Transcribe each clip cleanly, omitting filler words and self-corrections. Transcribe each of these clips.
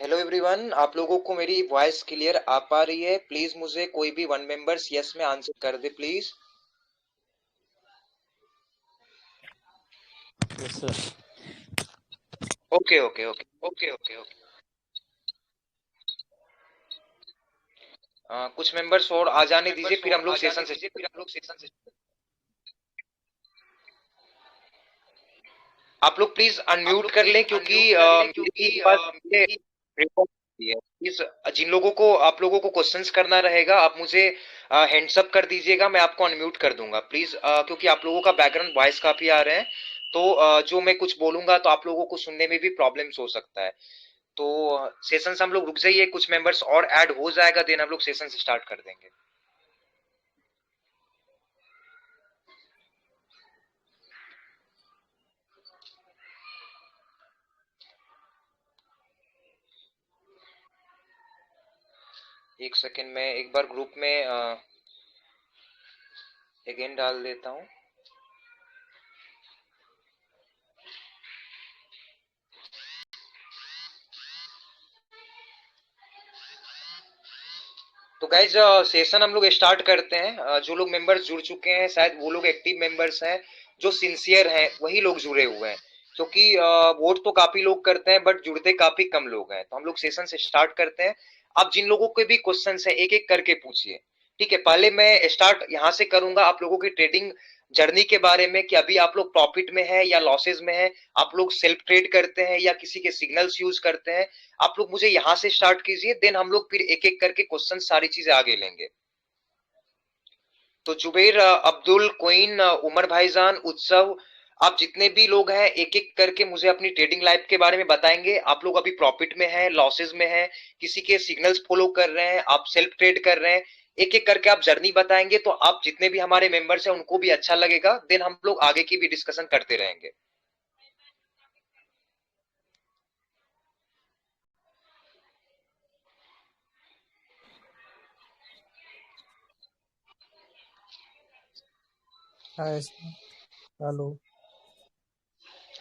Hello everyone, आप लोगों को मेरी वॉइस क्लियर आ पा रही है? प्लीज मुझे कोई भी वन मेंबर्स यस में आंसर कर दे please. Yes sir. Okay okay okay okay okay okay. कुछ मेंबर्स और आ जाने दीजिए, फिर हम लोग सेशन से। आप लोग प्लीज अनम्यूट कर लें क्योंकि मेरे पास रिकॉर्ड है। प्लीज जिन लोगों को आप लोगों को क्वेश्चंस करना रहेगा, आप मुझे हैंड्स अप कर दीजिएगा, मैं आपको अनम्यूट कर दूंगा प्लीज, क्योंकि आप लोगों का बैकग्राउंड वॉइस काफी आ रहे हैं। तो जो मैं कुछ बोलूंगा तो आप लोगों को सुनने में भी प्रॉब्लम्स हो सकता है। तो सेशन से हम लोग रुक जाइए, कुछ मेंबर्स और ऐड हो जाएगा, देन हम लोग सेशन स्टार्ट कर देंगे। एक सेकेंड में एक बार ग्रुप में अगेन डाल देता हूँ। तो गाइज सेशन हम लोग स्टार्ट करते हैं। जो लोग मेंबर्स जुड़ चुके हैं शायद वो लोग एक्टिव मेंबर्स हैं, जो सिंसियर हैं वही लोग जुड़े हुए हैं। क्योंकि वोट तो काफी लोग करते हैं बट जुड़ते काफी कम लोग हैं। तो हम लोग सेशन से स्टार्ट करते हैं। अब जिन लोगों के भी क्वेश्चन है एक एक करके पूछिए। ठीक है, पहले मैं स्टार्ट यहाँ से करूंगा आप लोगों की ट्रेडिंग जर्नी के बारे में, कि अभी आप लोग प्रॉफिट में है या लॉसेज में है, आप लोग सेल्फ ट्रेड करते हैं या किसी के सिग्नल्स यूज करते हैं। आप लोग मुझे यहां से स्टार्ट कीजिए, देन हम लोग फिर एक एक करके क्वेश्चन सारी चीजें आगे लेंगे। तो जुबेर, अब्दुल, कोइन, उमर भाईजान, उत्सव, आप जितने भी लोग हैं एक एक करके मुझे अपनी ट्रेडिंग लाइफ के बारे में बताएंगे। आप लोग अभी प्रॉफिट में हैं, लॉसेज में हैं, किसी के सिग्नल्स फॉलो कर रहे हैं, आप सेल्फ ट्रेड कर रहे हैं, एक एक करके आप जर्नी बताएंगे तो आप जितने भी हमारे मेंबर्स हैं उनको भी अच्छा लगेगा। देन हम लोग आगे की भी डिस्कशन करते रहेंगे। हाय। हेलो।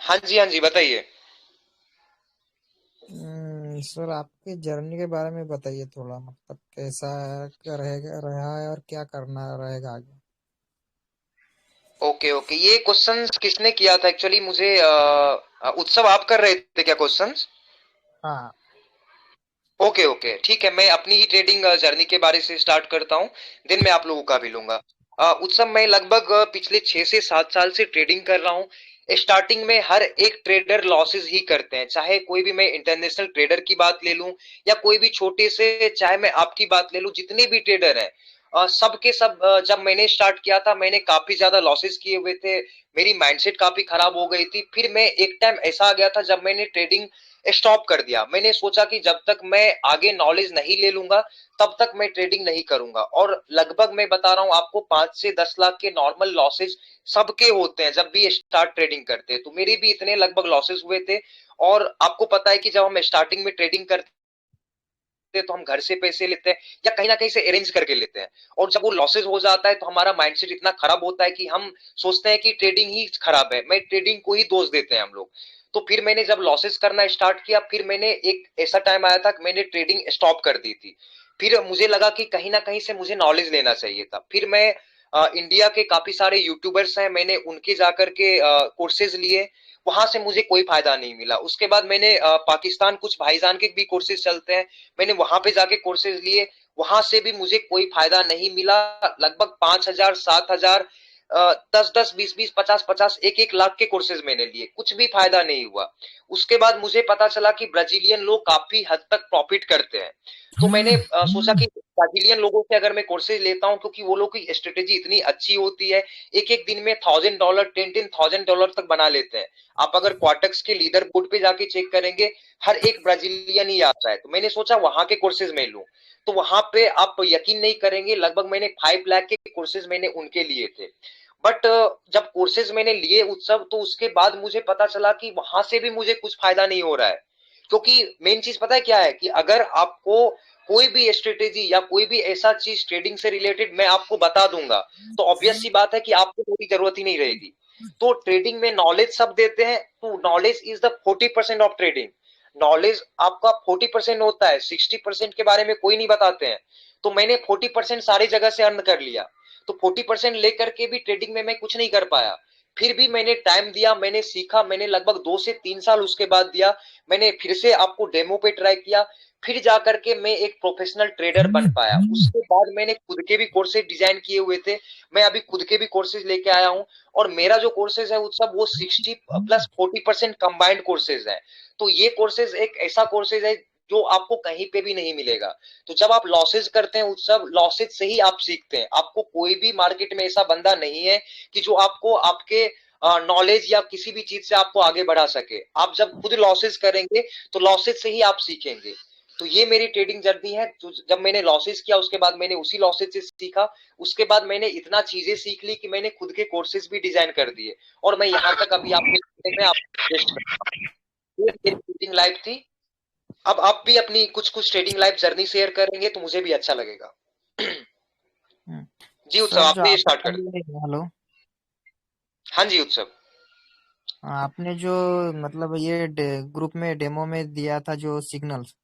हाँ जी बताइए। सर आपके जर्नी के बारे में बताइए थोड़ा, मतलब कैसा क्या रहेगा रहा है और क्या करना रहेगा आगे। ओके ओके, ये क्वेश्चन किसने किया था एक्चुअली मुझे? उत्सव आप कर रहे थे क्या क्वेश्चंस? हाँ। ओके ओके, ठीक है, मैं अपनी ही ट्रेडिंग जर्नी के बारे से स्टार्ट करता हूँ, देन मैं आप लोगों का भी लूंगा। उत्सव, मैं लगभग पिछले 6 से 7 साल से ट्रेडिंग कर रहा हूँ। स्टार्टिंग में हर एक ट्रेडर लॉसेस ही करते हैं, चाहे कोई भी, मैं इंटरनेशनल ट्रेडर की बात ले लूं या कोई भी छोटे से, चाहे मैं आपकी बात ले लूं, जितने भी ट्रेडर हैं सबके सब जब मैंने स्टार्ट किया था मैंने काफी ज्यादा लॉसेस किए हुए थे। मेरी माइंडसेट काफी खराब हो गई थी। फिर मैं एक टाइम ऐसा आ गया था जब मैंने ट्रेडिंग स्टॉप कर दिया। मैंने सोचा कि जब तक मैं आगे नॉलेज नहीं ले लूंगा तब तक मैं ट्रेडिंग नहीं करूंगा। और लगभग मैं बता रहा हूं आपको 5 से 10 लाख के नॉर्मल लॉसेज सबके होते हैं जब भी स्टार्ट ट्रेडिंग करते हैं। तो मेरे भी इतने लगभग लॉसेज हुए थे। और आपको पता है कि जब हम स्टार्टिंग में ट्रेडिंग करते तो हम घर से पैसे लेते हैं या कहीं ना कहीं से अरेंज करके लेते हैं। और जब वो लॉसेज हो जाता है तो हमारा माइंडसेट इतना खराब होता है कि हम सोचते हैं कि ट्रेडिंग ही खराब है, मैं ट्रेडिंग को ही दोष देते हैं हम लोग। तो फिर मैंने जब लॉसेस करना स्टार्ट किया, फिर मैंने एक ऐसा टाइम आया था कि मैंने ट्रेडिंग स्टॉप कर दी थी। फिर मुझे लगा कि कहीं ना कहीं से मुझे नॉलेज लेना चाहिए था। फिर मैं इंडिया के काफी सारे यूट्यूबर्स हैं, मैंने उनके जाकर के कोर्सेज लिए। वहां से मुझे कोई फायदा नहीं मिला। उसके बाद मैंने पाकिस्तान कुछ भाईजान के भी कोर्सेज चलते हैं, मैंने वहां पे जाके कोर्सेज लिए। वहां से भी मुझे कोई फायदा नहीं मिला। लगभग 5,000, 7,000, 10-10, 20-20, 50-50, 1-1 लाख के कोर्सेज मैंने लिए, कुछ भी फायदा नहीं हुआ। उसके बाद मुझे पता चला कि ब्राजीलियन लोग काफी हद तक प्रॉफिट करते हैं। तो मैंने सोचा कि ब्राजीलियन लोगों से अगर मैं कोर्सेज लेता हूं, क्योंकि वो लोग की स्ट्रेटेजी इतनी अच्छी होती है, एक एक दिन में $1,000, 10,000 तक बना लेते हैं। आप अगर क्वार्टक्स के लीडर बोर्ड पे जाके चेक करेंगे, हर एक ब्राजीलियन ही आता है। तो मैंने सोचा वहां के कोर्सेज में लूं। तो वहां पे आप यकीन नहीं करेंगे, लगभग मैंने 5 लाख के कोर्सेज मैंने उनके लिए थे। बट जब कोर्सेज मैंने लिए उत्सव, तो उसके बाद मुझे पता चला कि वहां से भी मुझे कुछ फायदा नहीं हो रहा है। क्योंकि मेन चीज पता है क्या है, कि अगर आपको कोई भी स्ट्रेटेजी या कोई भी ऐसा चीज ट्रेडिंग से रिलेटेड मैं आपको बता दूंगा, तो ऑब्वियस सी बात है कि आपको मेरी जरूरत ही नहीं रहेगी। तो ट्रेडिंग में नॉलेज सब देते हैं, तो knowledge is the 40% of trading. Knowledge आपका 40% होता है, 60% के बारे में कोई नहीं बताते हैं। तो मैंने 40% सारी जगह से अर्न कर लिया। तो 40% लेकर के भी ट्रेडिंग में मैं कुछ नहीं कर पाया। फिर भी मैंने टाइम दिया, मैंने सीखा, मैंने लगभग 2 से 3 साल उसके बाद दिया। मैंने फिर से आपको डेमो पे ट्राई किया, फिर जाकर के मैं एक प्रोफेशनल ट्रेडर बन पाया। उसके बाद मैंने खुद के भी कोर्सेज डिजाइन किए हुए थे। मैं अभी खुद के भी कोर्सेज लेके आया हूँ, और मेरा जो कोर्सेज है वो सब वो 60+40% कंबाइंड कोर्सेज है। तो ये कोर्सेज एक ऐसा कोर्सेज है जो आपको कहीं पे भी नहीं मिलेगा। तो जब आप लॉसेज करते हैं, उस सब लॉसेज से ही आप सीखते हैं। आपको कोई भी मार्केट में ऐसा बंदा नहीं है कि जो आपको आपके नॉलेज या किसी भी चीज से आपको आगे बढ़ा सके। आप जब खुद लॉसेज करेंगे तो लॉसेज से ही आप सीखेंगे। तो ये मेरी ट्रेडिंग जर्नी है। तो जब मैंने लॉसेज किया, उसके बाद मैंने उसी लॉसेज से सीखा। उसके बाद मैंने इतना चीजें सीख ली कि मैंने खुद के कोर्सेज भी डिजाइन कर दिए, और मैं यहाँ तक अभी आपके में आपको suggest करता हूँ। ये मेरी ट्रेडिंग लाइफ थी। अब आप भी अपनी कुछ कुछ ट्रेडिंग लाइफ जर्नी शेयर करेंगे तो मुझे भी अच्छा लगेगा। हम्म। जी उत्सव, सर, जो आपने ये स्टार्ट आपने कर दिया। ये हेलो, हाँ जी उत्सव। आपने जो मतलब ये ग्रुप में डेमो में दिया था जो सिग्नल्स,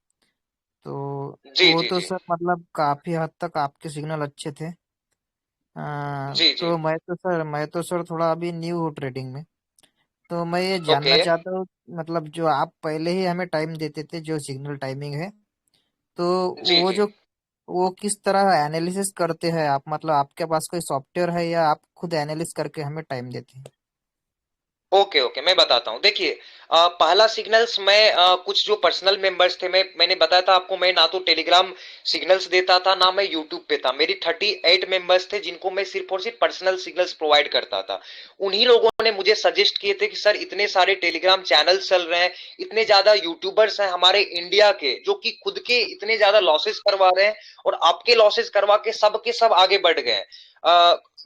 तो जी वो जी तो जी। सर मतलब काफी हद तक आपके सिग्नल अच्छे थे। जी जी। तो मैं तो सर थोड़ा अभी न्यू हूँ ट्रेडिंग में। तो मैं ये जानना ओके। चाहता हूँ, मतलब जो आप पहले ही हमें टाइम देते थे, जो सिग्नल टाइमिंग है, तो जी वो जी। जो वो किस तरह एनालिसिस करते हैं आप? मतलब आपके पास कोई सॉफ्टवेयर है या आप खुद एनालिसिस करके हमें टाइम देते हैं? ओके ओके, मैं बताता हूँ। देखिए, पहला सिग्नल्स मैं कुछ जो पर्सनल मेंबर्स थे, मैंने बताया था आपको, मैं ना तो टेलीग्राम सिग्नल्स देता था ना मैं यूट्यूब पे था। मेरी 38 मेंबर्स थे जिनको मैं सिर्फ और सिर्फ पर्सनल सिग्नल्स प्रोवाइड करता था। उन्हीं लोगों ने मुझे सजेस्ट किए थे कि सर इतने सारे टेलीग्राम चैनल चल रहे हैं, इतने ज्यादा यूट्यूबर्स हैं हमारे इंडिया के जो कि खुद के इतने ज्यादा लॉसेस करवा रहे हैं, और आपके लॉसेस करवा के सब आगे बढ़ गए हैं।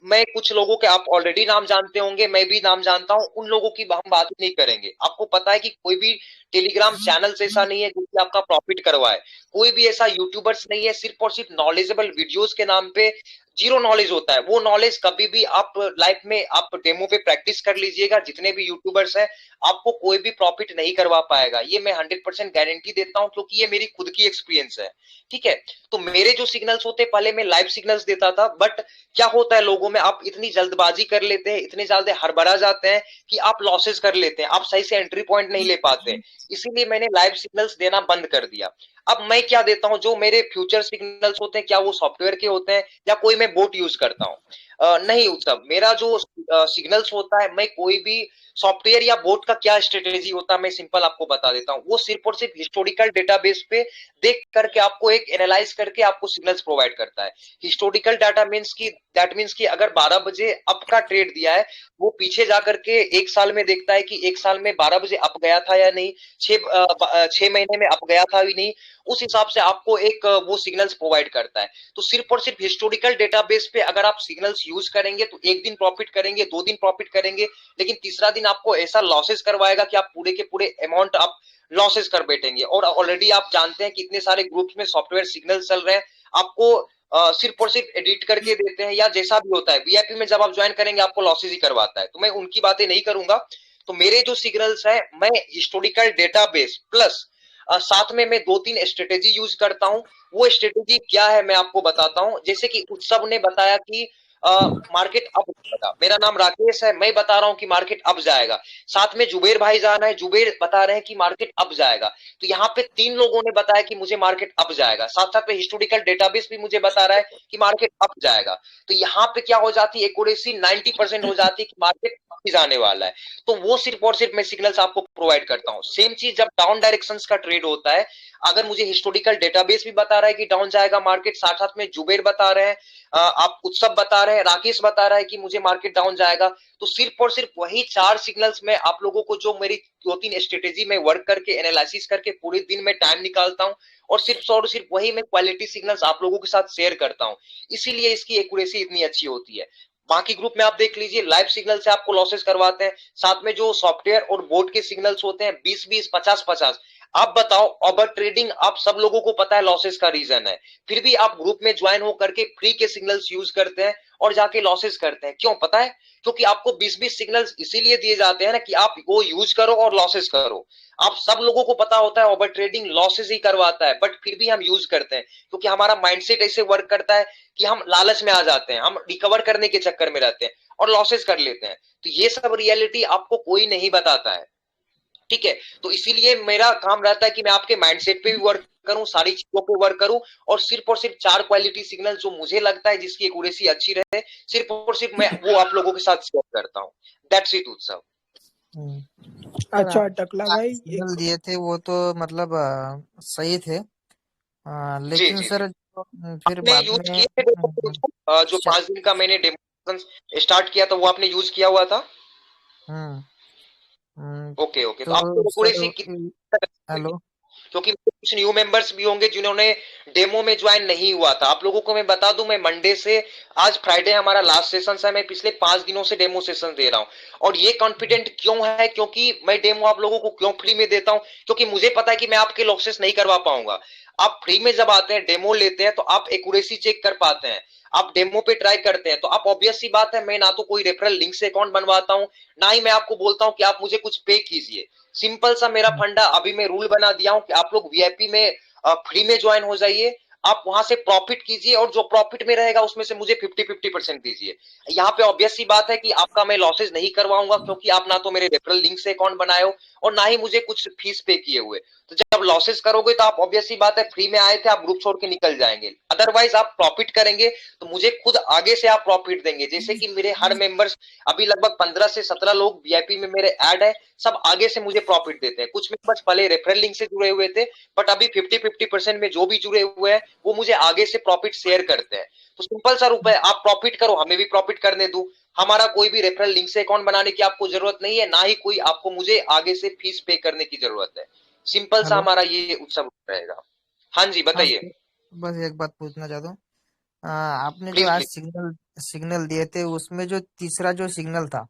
मैं कुछ लोगों के आप ऑलरेडी नाम जानते होंगे, मैं भी नाम जानता हूं, उन लोगों की हम बात नहीं करेंगे। आपको पता है कि कोई भी टेलीग्राम चैनल ऐसा नहीं है जो कि आपका प्रॉफिट करवाए। कोई भी ऐसा यूट्यूबर्स नहीं है, सिर्फ और सिर्फ नॉलेजेबल वीडियोस के नाम पे जीरो नॉलेज होता है। वो नॉलेज कभी भी आप लाइफ में आप डेमो पे प्रैक्टिस कर लीजिएगा, जितने भी यूट्यूबर्स हैं, आपको कोई भी प्रॉफिट नहीं करवा पाएगा। ये मैं 100% गारंटी देता हूं, क्योंकि ये मेरी खुद की एक्सपीरियंस है। ठीक है। तो मेरे जो सिग्नल्स होते, पहले मैं लाइव सिग्नल्स देता था, बट क्या होता है लोगों में, आप इतनी जल्दबाजी कर लेते हैं, इतने ज्यादा हड़बड़ा जाते हैं कि आप लॉसेस कर लेते हैं, आप सही से एंट्री पॉइंट नहीं ले पाते। इसीलिए मैंने लाइव सिग्नल्स देना बंद कर दिया। अब मैं क्या देता हूं, जो मेरे फ्यूचर सिग्नल्स होते हैं, क्या वो सॉफ्टवेयर के होते हैं या कोई मैं बोट यूज करता हूं? नहीं उत्तम, मेरा जो सिग्नल्स होता है, मैं कोई भी सॉफ्टवेयर या बोट का क्या स्ट्रेटेजी होता है मैं सिंपल आपको बता देता हूं। वो सिर्फ और सिर्फ हिस्टोरिकल डेटाबेस पे देख करके आपको एक एनालाइज करके आपको सिग्नल्स प्रोवाइड करता है। हिस्टोरिकल डाटा मीन्स की दैट मीन्स कि अगर 12 बजे अप का ट्रेड दिया है, वो पीछे जाकर के एक साल में देखता है कि एक साल में 12 बजे अप गया था या नहीं, 6 महीने में अप गया था भी नहीं। उस हिसाब से आपको एक वो सिग्नल्स प्रोवाइड करता है। तो सिर्फ और सिर्फ हिस्टोरिकल डेटाबेस पे अगर आप सिग्नल्स यूज करेंगे तो एक दिन प्रॉफिट करेंगे, 2 दिन प्रॉफिट करेंगे, लेकिन तीसरा दिन आपको ऐसा लॉसेस करवाएगा कि आप पूरे के पूरे अमाउंट आप लॉसेस कर बैठेंगे। और ऑलरेडी आप जानते हैं कितने सारे ग्रुप्स में सॉफ्टवेयर सिग्नल चल रहे हैं, आपको सिर्फ और सिर्फ एडिट करके देते हैं या जैसा भी होता है, वीआईपी में जब आप ज्वाइन करेंगे आपको लॉसेस ही करवाता है। तो मैं उनकी बातें नहीं करूंगा। तो मेरे जो सिग्नल्स है, मैं हिस्टोरिकल डेटाबेस प्लस साथ में मैं 2-3 स्ट्रेटेजी यूज करता हूं। वो स्ट्रेटेजी क्या है मैं आपको बताता हूं। जैसे कि उत्सव ने बताया कि मार्केट अप जाएगा, मेरा नाम राकेश है, मैं बता रहा हूं कि मार्केट अप जाएगा। साथ में जुबेर भाई जान है, जुबेर बता रहे हैं कि मार्केट अप जाएगा। तो यहाँ पे 3 लोगों ने बताया कि मुझे मार्केट अप जाएगा, साथ साथ में हिस्टोरिकल डेटाबेस भी मुझे बता रहा है कि मार्केट अप जाएगा। तो यहाँ पे क्या हो जाती है, एक्यूरेसी 90% हो जाती है कि मार्केट अप ही जाने वाला है। तो वो सिर्फ और सिर्फ मैं सिग्नल्स आपको प्रोवाइड करता हूँ। सेम चीज जब डाउन डायरेक्शन का ट्रेड होता है, अगर मुझे हिस्टोरिकल डेटाबेस भी बता रहा है कि डाउन जाएगा मार्केट, साथ साथ में जुबेर बता रहे हैं, आप उत्सव बता रहे हैं, राकेश बता रहा है कि मुझे मार्केट डाउन जाएगा, तो सिर्फ और सिर्फ वही 4 सिग्नल्स में आप लोगों को, जो मेरी 2-3 स्ट्रेटेजी में वर्क करके एनालिसिस करके पूरे दिन में टाइम निकालता हूं, और सिर्फ वही मैं क्वालिटी सिग्नल्स आप लोगों के साथ शेयर करता हूं। इसीलिए इसकी एक्यूरेसी इतनी अच्छी होती है। बाकी ग्रुप में आप देख लीजिए, लाइव सिग्नल से आपको लॉसेस करवाते हैं। साथ में जो सॉफ्टवेयर और बोर्ड के सिग्नल्स होते हैं 20-20, 50-50, आप बताओ, ओवर ट्रेडिंग आप सब लोगों को पता है लॉसेस का रीजन है, फिर भी आप ग्रुप में ज्वाइन हो करके फ्री के सिग्नल्स यूज करते हैं और जाके लॉसेस करते हैं। क्यों पता है? क्योंकि आपको 20-20 सिग्नल्स इसीलिए दिए जाते हैं ना कि आप वो यूज करो और लॉसेस करो। आप सब लोगों को पता होता है ओवर ट्रेडिंग लॉसेस ही करवाता है, बट फिर भी हम यूज करते हैं क्योंकि हमारा माइंडसेट ऐसे वर्क करता है कि हम लालच में आ जाते हैं, हम रिकवर करने के चक्कर में रहते हैं और लॉसेस कर लेते हैं। तो ये सब रियलिटी आपको कोई नहीं बताता है, ठीक है? तो इसीलिए मेरा काम रहता है कि मैं आपके माइंडसेट पे भी वर्क करूं, सारी चीजों पे वर्क करूं, और सिर्फ 4 क्वालिटी सिग्नल जो मुझे लगता है जिसकी एक्यूरेसी अच्छी रहे, सिर्फ और सिर्फ मैं वो आप लोगों के साथ शेयर करता हूं। दैट्स इट उत्सव। सर अच्छा आप टकला भाई सिग्नल दिए थे वो तो मतलब सही थे, जी लेकिन जी जी। सर फिर आपने बाद यूज में किए थे डेमो को जो 5 दिन का मैंने डेमो स्टार्ट किया था, वो आपने यूज किया हुआ था? हम्म हम्म, ओके ओके, तो आपको तो सर एक्यूरेसी कितनी? हेलो। क्योंकि कुछ न्यू मेंबर्स भी होंगे जिन्होंने डेमो में ज्वाइन नहीं हुआ था। आप लोगों को मैं बता दूं, मैं मंडे से आज फ्राइडे हमारा लास्ट सेशन है, मैं पिछले 5 दिनों से डेमो सेशन दे रहा हूं। और ये कॉन्फिडेंट क्यों है? क्योंकि मैं डेमो आप लोगों को क्यों फ्री में देता हूं? क्योंकि मुझे पता है कि मैं आपके लॉसेस नहीं करवा पाऊंगा। आप फ्री में जब आते हैं डेमो लेते हैं तो आप एक्यूरेसी चेक कर पाते हैं, आप डेमो पे ट्राई करते हैं, तो आप ऑब्वियस सी बात है, मैं ना तो कोई रेफरल लिंक से अकाउंट बनवाता हूं, ना ही मैं आपको बोलता हूं कि आप मुझे कुछ पे कीजिए। सिंपल सा मेरा फंडा अभी मैं रूल बना दिया हूं कि आप लोग वीआईपी में फ्री में ज्वाइन हो जाइए, आप वहां से प्रॉफिट कीजिए और जो प्रॉफिट में रहेगा उसमें से मुझे 50-50% दीजिए। यहाँ पे ऑब्वियस सी बात है कि आपका मैं लॉसेस नहीं करवाऊंगा, क्योंकि आप ना तो मेरे रेफरल लिंक से अकाउंट बनाए हो और ना ही मुझे कुछ फीस पे किए हुए। तो जब लॉसेस करोगे तो आप ऑब्वियस सी बात है, फ्री में आए थे आप ग्रुप छोड़ के निकल जाएंगे, अदरवाइज आप प्रॉफिट करेंगे तो मुझे खुद आगे से आप प्रॉफिट देंगे। जैसे कि मेरे हर मेंबर्स अभी लगभग 15 से 17 लोग वीआईपी में मेरे ऐड है, सब आगे से मुझे प्रॉफिट देते हैं। कुछ मेंबर्स पहले रेफरल लिंक से जुड़े हुए थे, बट अभी 50-50% में जो भी जुड़े हुए हैं वो मुझे आगे से प्रॉफिट शेयर करते हैं। तो सिंपल सा रूप है, आप प्रॉफिट करो, हमें भी प्रॉफिट करने दो। हमारा कोई भी रेफरल लिंक से अकाउंट बनाने की आपको जरूरत नहीं है, ना ही कोई आपको मुझे आगे से फीस पे करने की जरूरत है। सिंपल सा हेलो। हमारा ये उत्सव रहेगा। हाँ जी, हाँ बताइए। सर, बस एक बात पूछना चाहता हूँ। आपने जो प्लीज आज प्लीज। सिग्नल सिग्नल दिए थे उसमें जो तीसरा जो सिग्नल था,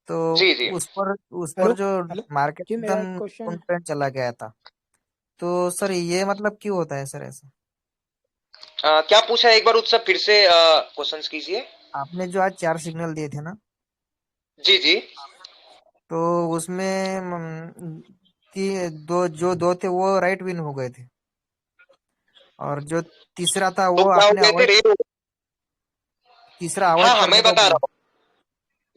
तो जी जी। उस पर हेलो जो हेलो मार्केट जी मेरा एक एकदम क्वेश्चन डाउन है। ट्रेंड चला गया था, तो सर ये मतलब क्यों होता है सर ऐसा? क्या पूछा एक बार उत्सव फिर से क्वेश्चंस कीजिए। आपने जो आज 4 सिग्नल दिए थे ना, जी जी। तो उसमें दो थे वो राइट विन हो गए थे, और जो तीसरा था तो वो क्या हो आपने गए थे अवॉइड रेड? तीसरा हाँ अवॉइड हाँ, करने मैं का बता बोला। रहा हूँ।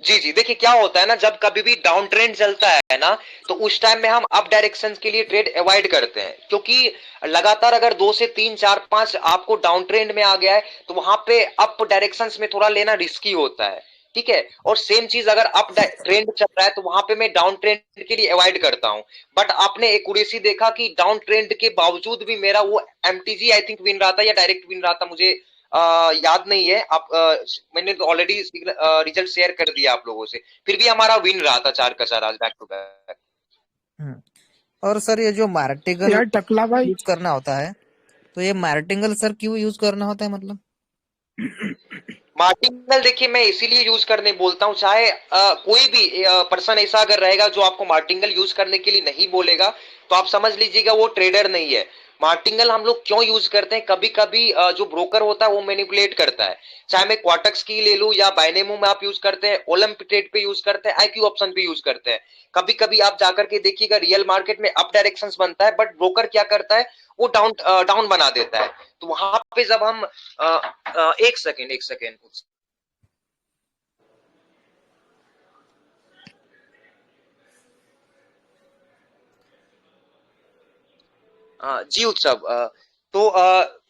जी जी, देखिए क्या होता है ना, जब कभी भी डाउन ट्रेंड चलता है ना, तो उस टाइम में हम अप डायरेक्शन के लिए ट्रेड अवॉइड करते हैं, क्योंकि लगातार अगर 2 से 3 4 5 आपको डाउन ट्रेंड में आ गया है तो वहां पे अप डायरेक्शन में थोड़ा लेना रिस्की होता है, ठीक है? और सेम चीज अगर अप ट्रेंड चल रहा है तो वहां पे मैं डाउन ट्रेंड के लिए अवॉइड करता हूं। बट आपने एक्यूरेसी देखा कि डाउन ट्रेंड के बावजूद भी मेरा वो एमटीजी आई थिंक विन रहा था या डायरेक्ट विन रहा था, मुझे याद नहीं है। आप मैंने तो ऑलरेडी रिजल्ट शेयर कर दिया आप लोगों से, फिर भी हमारा विन रहा था 4 का 4 आज बैक टू बैक। हम्म। और सर ये जो मार्टिगल यार टकला भाई यूज करना होता है, तो ये मार्टिंगल सर क्यों यूज करना होता है मतलब? मार्टिंगल देखिए, मैं इसीलिए यूज करने बोलता हूं, चाहे कोई भी पर्सन ऐसा अगर रहेगा जो आपको मार्टिंगल यूज करने के लिए नहीं बोलेगा, तो आप समझ लीजिएगा वो ट्रेडर नहीं है। मार्टिंगल हम लोग क्यों यूज करते हैं, कभी कभी जो ब्रोकर होता है वो मैनिपुलेट करता है। चाहे मैं क्वाटक्स की ले लूं या बाइनेमो में आप यूज करते हैं, ओलंपिक ट्रेड पे यूज करते हैं, आईक्यू ऑप्शन पे यूज करते हैं। कभी कभी आप जाकर के देखिएगा रियल मार्केट में अप डायरेक्शन बनता है, बट ब्रोकर क्या करता है, वो डाउन डाउन बना देता है। तो वहां पे जब हम एक सेकेंड एक सेकेंड। जी उत्सव, तो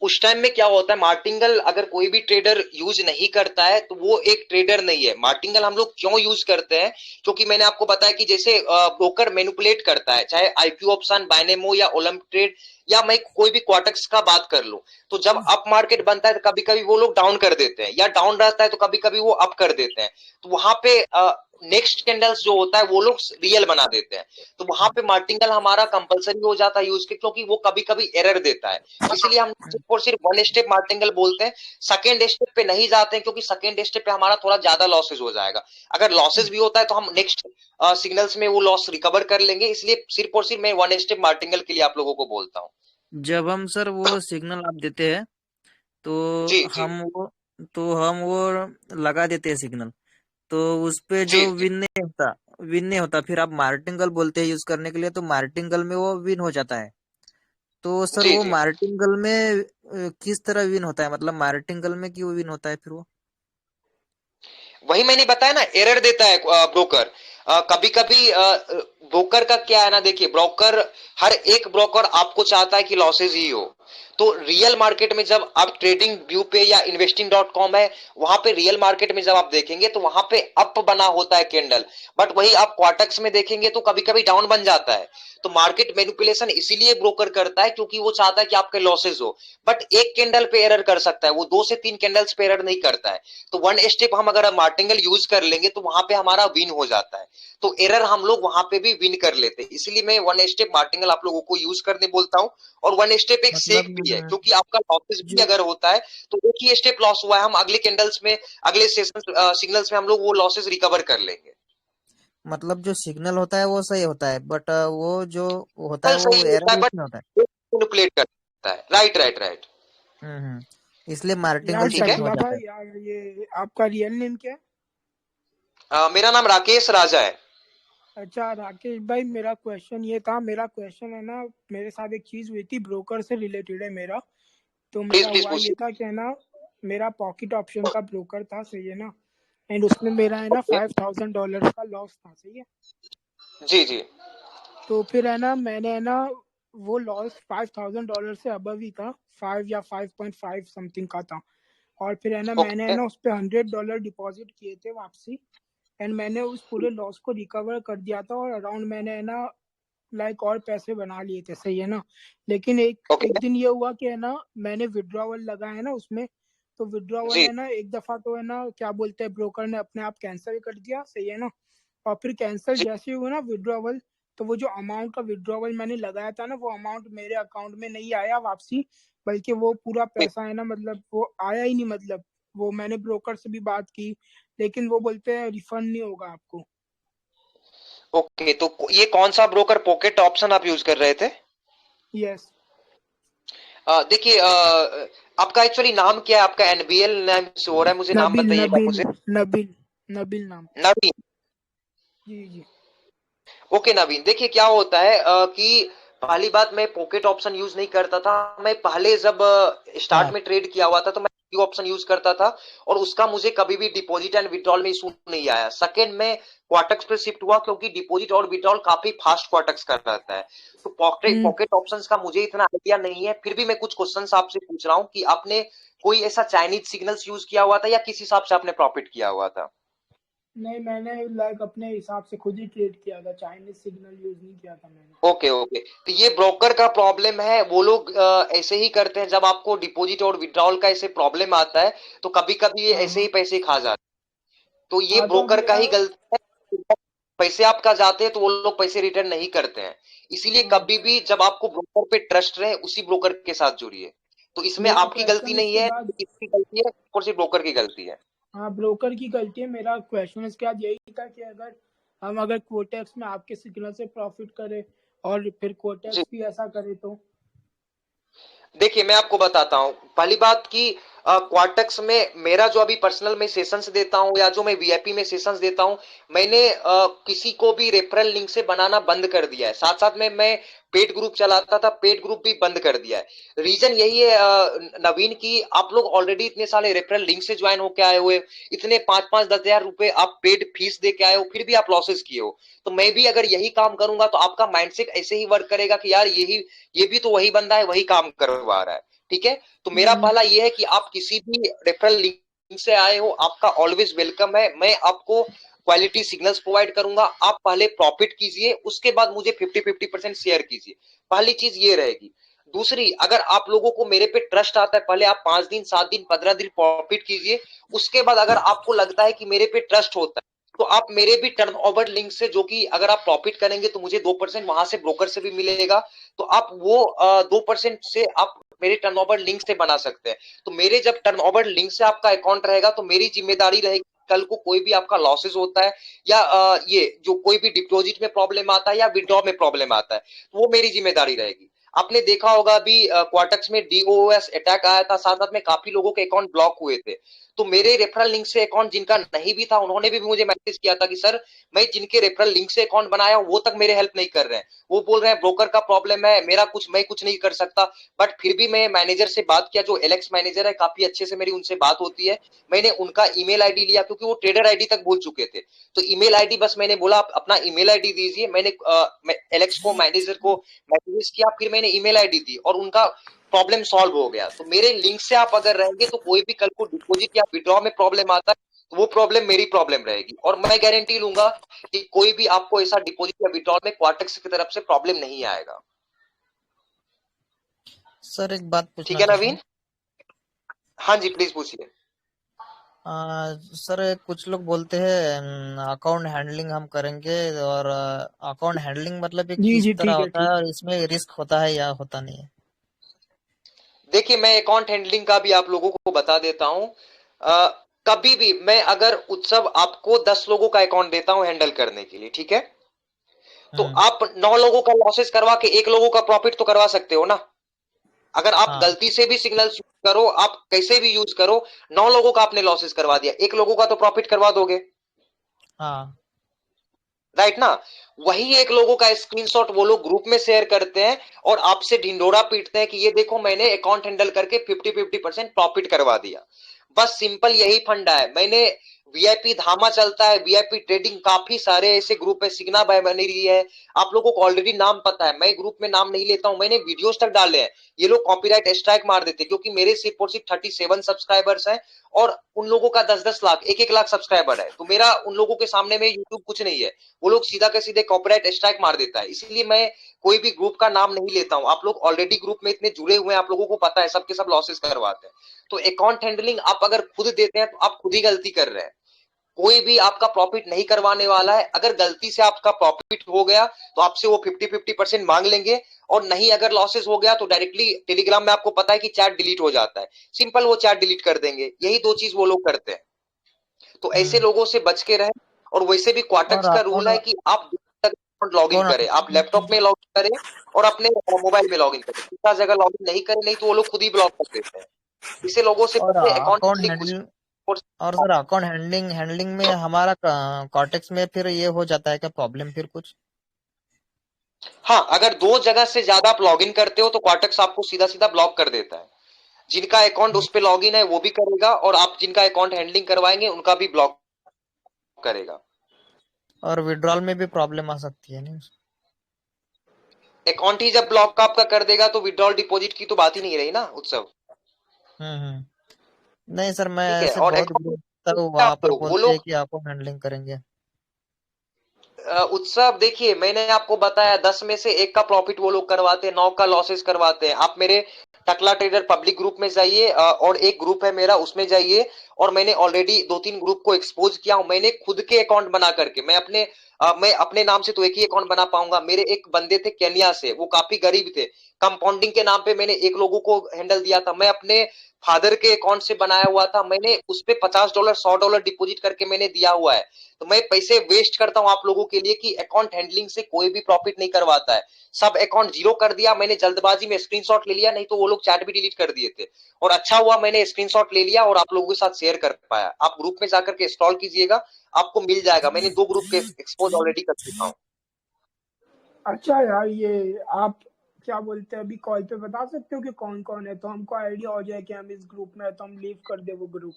उस टाइम में क्या होता है, मार्टिंगल अगर कोई भी ट्रेडर यूज नहीं करता है तो वो एक ट्रेडर नहीं है। मार्टिंगल हम लोग क्यों यूज करते हैं, क्योंकि मैंने आपको बताया कि जैसे ब्रोकर मैनिपुलेट करता है, चाहे आईक्यू ऑप्शन, बाइनेमो या ओलंपिक ट्रेड, या मैं कोई भी क्वार्टक्स का बात कर लूं, तो जब अप मार्केट बनता है तो कभी कभी वो लोग डाउन कर देते हैं, या डाउन रहता है तो कभी कभी वो अप कर देते हैं। तो वहां पे नेक्स्ट कैंडल्स जो होता है वो लोग रियल बना देते हैं, तो वहां पे मार्टिंगल हमारा कंपलसरी हो जाता है यूज के, क्योंकि वो कभी कभी एरर देता है। इसलिए हम सिर्फ और सिर्फ वन स्टेप मार्टिंगल बोलते हैं, सेकेंड स्टेप पे नहीं जाते हैं, क्योंकि सेकेंड स्टेप पे हमारा थोड़ा ज्यादा लॉसेज हो जाएगा। अगर लॉसेज भी होता है तो हम नेक्स्ट सिग्नल्स में वो लॉस रिकवर कर लेंगे, इसलिए सिर्फ और सिर्फ मैं वन स्टेप मार्टिंगल के लिए आप लोगों को बोलता हूँ। जब हम सर वो सिग्नल आप देते हैं तो जी जी हम वो लगा देते हैं सिग्नल, तो उस पे जी जो जी विन नहीं होता, फिर आप मार्टिंगल बोलते हैं यूज करने के लिए, तो मार्टिंगल में वो विन हो जाता है। तो सर जी वो जी। मार्टिंगल में किस तरह विन होता है, मतलब मार्टिंगल में क्यों विन होता है फिर वो? वही मैंने बताया ना, एरर देता है ब्रोकर। कभी कभी ब्रोकर का क्या है ना, देखिए ब्रोकर, हर एक ब्रोकर आपको चाहता है कि लॉसेज ही हो। तो रियल मार्केट में जब आप ट्रेडिंग व्यू पे या इन्वेस्टिंग डॉट कॉम है, वहां पे रियल मार्केट में जब आप देखेंगे तो वहां पे अप बना होता है कैंडल, बट वही आप क्वार्टक्स में देखेंगे तो कभी कभी डाउन बन जाता है। तो मार्केट मैनिपुलेशन इसीलिए ब्रोकर करता है क्योंकि वो चाहता है कि आपके लॉसेज हो, बट एक कैंडल पे एरर कर सकता है, वो 2 से 3 कैंडल्स पे एरर नहीं करता है। तो वन स्टेप हम अगर मार्टिंगल यूज कर लेंगे तो वहां पे हमारा विन हो जाता है, तो एरर हम लोग वहां पे भी विन कर लेते हैं, इसलिए मैं वन स्टेप मार्टिंगल आप लोगों को यूज करने बोलता हूँ। और वन स्टेप एक सेक भी है, मतलब क्योंकि आपका लॉसेस भी जो अगर होता है तो एक ही स्टेप लॉस हुआ है, हम अगले कैंडल्स में, अगले सेशन सिग्नल्स में हम लोग वो लॉसेस रिकवर कर लेंगे। मतलब जो सिग्नल होता है वो सही होता है, बट वो जो होता कल है वो सही होता है एरर बट इसमें होता है। मैनिपुलेट करता है, राइट राइट राइट। इसलिए यार मार्टिंगल से ठीक है। विन हो शकीला जाता है। भाई, यार ये आपका रियल नेम क्या है? मेरा नाम राकेश राजा है। अच्छा राकेश भाई, मेरा क्वेश्चन ये था, मेरा क्वेश्चन है ना, मेरे साथ एक चीज हुई थी, ब्रोकर से रिलेटेड है मेरा। तो प्लीज मेरा प्लीज हुआ ये पूछिए। था कि है ना, मेरा पॉकेट ऑप्शन का ब्रोकर था, सही है ना? एंड उसमें मेरा है ना ओके। $5,000 का लॉस था, सही है? जी जी। तो फिर है ना, मैंने है ना, वो लॉस $5,000 से अबव ही था, 5 या 5.5 समथिंग का था। और फिर है ना, मैंने है ओके ना उस पर $100 डिपॉजिट किए थे वापसी। एंड मैंने उस पूरे लॉस को रिकवर कर दिया था, और अराउंड मैंने है ना लाइक और पैसे बना लिए थे, सही है ना? लेकिन एक ओके। एक दिन ये हुआ कि है ना, मैंने विड्रॉवल लगा है ना उसमें, तो विड्रॉवल जी है ना एक दफा तो है ना, क्या बोलते हैं, ब्रोकर ने अपने आप कैंसिल कर दिया, सही है ना? और फिर कैंसिल जी। जैसे ही हुआ ना विड्रॉवल, तो वो जो अमाउंट का विड्रॉवल मैंने लगाया था ना, वो अमाउंट मेरे अकाउंट में नहीं आया वापसी, बल्कि वो पूरा पैसा है ना, मतलब वो आया ही नहीं, मतलब वो मैंने ब्रोकर से भी बात की, लेकिन वो बोलते हैं रिफंड नहीं होगा आपको। ओके, तो ये कौन सा ब्रोकर पॉकेट ऑप्शन आप यूज कर रहे थे? यस। देखिए, आपका एक्चुअली नाम क्या है? आपका एनबीएल नाम से हो रहा है, मुझे नाम नबील बताइएगा नबील मुझे। नबील नबील नाम। नवीन। जी जी। ओके नवीन, देखिए क्या होता है कि पहली बात, मैं पॉकेट ऑप्शन यूज नहीं करता था। मैं पहले जब स्टार्ट हाँ। में ट्रेड किया हुआ था तो मैं ऑप्शन यूज करता था, और उसका मुझे कभी भी डिपॉजिट एंड विड्रॉल में इशू नहीं आया। सेकंड में क्वार्टक्स पे शिफ्ट हुआ, क्योंकि डिपॉजिट और विड्रॉल काफी फास्ट क्वार्टक्स कर रहता है। तो पॉकेट हम्म। पॉकेट ऑप्शंस का मुझे इतना आइडिया नहीं है, फिर भी मैं कुछ क्वेश्चंस आपसे पूछ रहा हूँ कि आपने कोई ऐसा चाइनीज सिग्नल्स यूज किया हुआ था या किस हिसाब से आपने प्रॉफिट किया हुआ था? नहीं, मैंने लाइक अपने हिसाब से खुद ही ट्रेड किया था, चाइनीज सिग्नल यूज नहीं किया था मैंने। ओके ओके, तो ये ब्रोकर का प्रॉब्लम है। वो लोग ऐसे ही करते हैं, जब आपको डिपॉजिट और विड्रॉल का ऐसे प्रॉब्लम आता है तो कभी कभी ये हाँ ऐसे ही हाँ। पैसे खा जाते हैं। तो ये हाँ तो अब ब्रोकर का मेरा। ही गलती है, पैसे आपका जाते हैं तो वो लोग पैसे रिटर्न नहीं करते हैं। इसीलिए हाँ कभी भी जब आपको ब्रोकर पे ट्रस्ट रहे, उसी ब्रोकर के साथ जुड़िए। तो इसमें मेरा आपकी गलती क्वेश्चन नहीं इसके है, बाद। इसकी गलती है और सिर्फ ब्रोकर की गलती है। हाँ, ब्रोकर की गलती है। मेरा क्वेश्चन इसके बाद यही था कि अगर कोटेक्स में आपके सिग्नल से प्रॉफिट करें, और फिर जी, कोटेक्स भी ऐसा करे तो। देखिए मैं आपको बताता हूं। पहली बात कि क्वार्टक्स में मेरा जो अभी पर्सनल में सेशंस देता हूं या जो मैं वीआईपी में सेशंस देता हूं, मैंने किसी को भी रेफरल लिंक से बनाना बंद कर दिया है। साथ साथ में मैं पेड ग्रुप चलाता था, पेड ग्रुप भी बंद कर दिया है। रीजन यही है नवीन, की आप लोग ऑलरेडी इतने सारे रेफरल लिंक से ज्वाइन होके आए हुए, इतने 5-5 10 हजार रुपए आप पेड फीस दे के आए हो, फिर भी आप लॉसेस किए हो। तो मैं भी अगर यही काम करूंगा तो आपका माइंडसेट ऐसे ही वर्क करेगा कि यार यही, ये भी तो वही बंदा है, वही काम करवा रहा है। ठीक है, तो मेरा हम्म। पहला ये है कि आप किसी भी रेफरल लिंक से आए हो, आपका ऑलवेज वेलकम है। मैं आपको क्वालिटी सिग्नल्स प्रोवाइड करूंगा। आप पहले प्रॉफिट कीजिए, उसके बाद मुझे 50-50% शेयर कीजिए। पहली चीज ये रहेगी। दूसरी, अगर आप लोगों को मेरे पे ट्रस्ट आता है, पहले आप 5 दिन 7 दिन 15 दिन प्रॉफिट कीजिए। उसके बाद अगर आपको लगता है कि मेरे पे ट्रस्ट होता है, तो आप मेरे भी टर्नओवर लिंक से, जो कि अगर आप प्रॉफिट करेंगे तो मुझे 2% वहां से ब्रोकर से भी मिलेगा, तो आप वो 2% से आप मेरे टर्नओवर लिंक से बना सकते हैं। तो मेरे जब टर्नओवर लिंक से आपका अकाउंट रहेगा तो मेरी जिम्मेदारी रहेगी, कल को कोई भी आपका लॉसेस होता है या ये जो कोई भी डिपॉजिट में प्रॉब्लम आता है या विड्रॉ में प्रॉब्लम आता है, तो वो मेरी जिम्मेदारी रहेगी। आपने देखा होगा अभी क्वार्टक्स में डीओएस अटैक आया था, साथ साथ में काफी लोगों के अकाउंट ब्लॉक हुए थे। तो मेरे रेफरल लिंक से अकाउंट जिनका नहीं भी था, उन्होंने भी मुझे मैसेज किया था कि सर मैं जिनके रेफरल लिंक से अकाउंट बनाया हूं वो तक मेरे हेल्प नहीं कर रहे हैं, वो बोल रहे हैं ब्रोकर का प्रॉब्लम है, मैं कुछ नहीं कर सकता। बट फिर भी मैं मैनेजर से बात किया, जो एलेक्स मैनेजर है, काफी अच्छे से मेरी उनसे बात होती है। मैंने उनका ईमेल आईडी लिया, क्योंकि वो ट्रेडर आईडी तक भूल चुके थे। तो ईमेल आईडी बस मैंने बोला आप अपना ईमेल आईडी दीजिए, मैंने एलेक्स को, मैनेजर को मैसेज किया, फिर मैंने ईमेल आईडी दी और उनका प्रॉब्लम सॉल्व हो गया। तो मेरे लिंक से आप अगर रहेंगे तो कोई भी कल को डिपॉजिट या विड्रॉ में प्रॉब्लम आता है तो वो प्रॉब्लम मेरी प्रॉब्लम रहेगी, और मैं गारंटी लूंगा कि कोई भी आपको ऐसा डिपॉजिट या विड्रॉ में क्वार्टेक्स की तरफ से प्रॉब्लम नहीं आएगा। सर एक बात ठीक पूछना है चाहता नवीन? हूँ। हाँ जी, प्लीज पूछिए। सर कुछ लोग बोलते हैं अकाउंट हैंडलिंग हम करेंगे, और अकाउंट हैंडलिंग मतलब ये जी किस जी, तरह ठीक है होता है ठीक है। और इसमें रिस्क होता है या होता नहीं है? देखिए, मैं अकाउंट हैंडलिंग का भी आप लोगों को बता देता हूं। कभी भी मैं अगर उत्सव आपको 10 लोगों का अकाउंट देता हूं हैंडल करने के लिए, ठीक है, तो हम्म। आप 9 लोगों का लॉसेस करवा के 1 लोगों का प्रॉफिट तो करवा सकते हो ना। अगर आप हाँ गलती से भी सिग्नल यूज करो, आप कैसे भी यूज करो, 9 लोगों का आपने लॉसेस करवा दिया, 1 लोगों का तो प्रॉफिट करवा दोगे, हाँ राइट ना। वही 1 लोगों का स्क्रीनशॉट वो लोग ग्रुप में शेयर करते हैं और आपसे ढिंडोरा पीटते हैं कि ये देखो मैंने अकाउंट हैंडल करके 50-50% प्रॉफिट करवा दिया। बस सिंपल यही फंडा है। मैंने वीआईपी धामा चलता है, वीआईपी ट्रेडिंग, काफी सारे ऐसे ग्रुप है, सिग्ना बाय बनी रही है, आप लोगों को ऑलरेडी नाम पता है, मैं ग्रुप में नाम नहीं लेता हूं, मैंने वीडियोस तक डाले हैं। ये लोग कॉपीराइट स्ट्राइक मार देते क्योंकि मेरे सिर्फ और सिर्फ 37 सब्सक्राइबर्स हैं और उन लोगों का 10-10 लाख, 1-1 लाख सब्सक्राइबर है। तो मेरा उन लोगों के सामने में यूट्यूब कुछ नहीं है, वो लोग सीधा के सीधे कॉपीराइट स्ट्राइक मार देता है। इसलिए मैं कोई भी ग्रुप का नाम नहीं लेता हूं। आप लोग ऑलरेडी ग्रुप में इतने जुड़े हुए हैं, आप लोगों को पता है सबके सब लॉसेस करवाते हैं। तो अकाउंट हैंडलिंग आप अगर खुद देते हैं तो आप खुद ही गलती कर रहे हैं, कोई भी आपका प्रॉफिट नहीं करवाने वाला है। अगर गलती से आपका प्रॉफिट हो गया तो आपसे वो 50-50% मांग लेंगे, और नहीं अगर लॉसेस हो गया तो डायरेक्टली टेलीग्राम में आपको पता है कि चैट डिलीट हो जाता है, सिंपल वो चैट डिलीट कर देंगे। यही 2 चीज वो लोग करते हैं। तो ऐसे हम्म। लोगों से बच के रहे। और वैसे भी और क्वार्टक्स का रूल अकाउंट है कि आप लॉग इन करें, आप लैपटॉप में लॉग इन करें और अपने मोबाइल में लॉग इन करें, दूसरा जगह लॉग इन नहीं करें, नहीं तो वो लोग खुद ही ब्लॉक कर देते हैं। इसे लोगों से और बचे, अकाउंट अकाउंट कुछ। हैंडलिंग और सर अकाउंट हैंडलिंग हैंडलिंग में हमारा कॉर्टेक्स में फिर ये हो जाता है क्या प्रॉब्लम फिर कुछ? हाँ, अगर 2 जगह से ज्यादा आप लॉग इन करते हो तो क्वार्टक्स आपको सीधा सीधा ब्लॉक कर देता है। जिनका अकाउंट उस पे लॉग इन है वो भी करेगा, और आप जिनका अकाउंट हैंडलिंग करवाएंगे उनका भी ब्लॉक करेगा। और विड्रॉल में भी प्रॉब्लम आ सकती है नहीं? अकाउंट ही जब ब्लॉक का आपका कर देगा तो विड्रॉल डिपॉजिट की तो बात ही नहीं रही ना उत्सव। नहीं सर, मैं ठीक है, ऐसे और बहुत अकाउंट ग्रुप तक वहां पर वो बोलते हैं लोग कि अकाउंट हैंडलिंग करेंगे। उत्सव देखिए, मैंने आपको बताया 10 में से 1 का प्रॉफिट वो लोग करवाते हैं, 9 का लॉसेस करवाते हैं। आप मेरे टकला ट्रेडर पब्लिक ग्रुप में जाइए, और एक ग्रुप है मेरा उसमें जाइए, और मैंने ऑलरेडी 2-3 ग्रुप को एक्सपोज किया हूं। मैंने खुद के अकाउंट बना करके, मैं अपने नाम से तो एक ही अकाउंट बना पाऊंगा। मेरे एक बंदे थे केन्या से, वो काफी गरीब थे, कंपाउंडिंग के नाम पे मैंने 1 लोगों को हैंडल दिया था। मैं अपने फादर के अकाउंट से बनाया हुआ था, मैंने उस पे $50 $100 डिपॉजिट करके मैंने दिया हुआ है। तो मैं पैसे वेस्ट करता हूं आप लोगों के लिए कि अकाउंट हैंडलिंग से कोई भी प्रॉफिट नहीं करवाता है। सब अकाउंट जीरो कर दिया मैंने, जल्दबाजी में स्क्रीनशॉट ले लिया, नहीं तो वो लोग चैट भी डिलीट कर दिए थे। और अच्छा हुआ मैंने स्क्रीनशॉट ले लिया और आप लोगों के साथ शेयर कर पाया। आप ग्रुप में जाकर के इंस्टॉल कीजिएगा, आपको मिल जाएगा। मैंने 2 ग्रुप के एक्सपोज ऑलरेडी कर चुका हूं। अच्छा यार, ये आप क्या बोलते हैं, अभी कॉल पे बता सकते हो कि कौन कौन है, तो हमको आइडिया हो जाए कि हम इस ग्रुप में है तो हम लीव कर दे वो ग्रुप।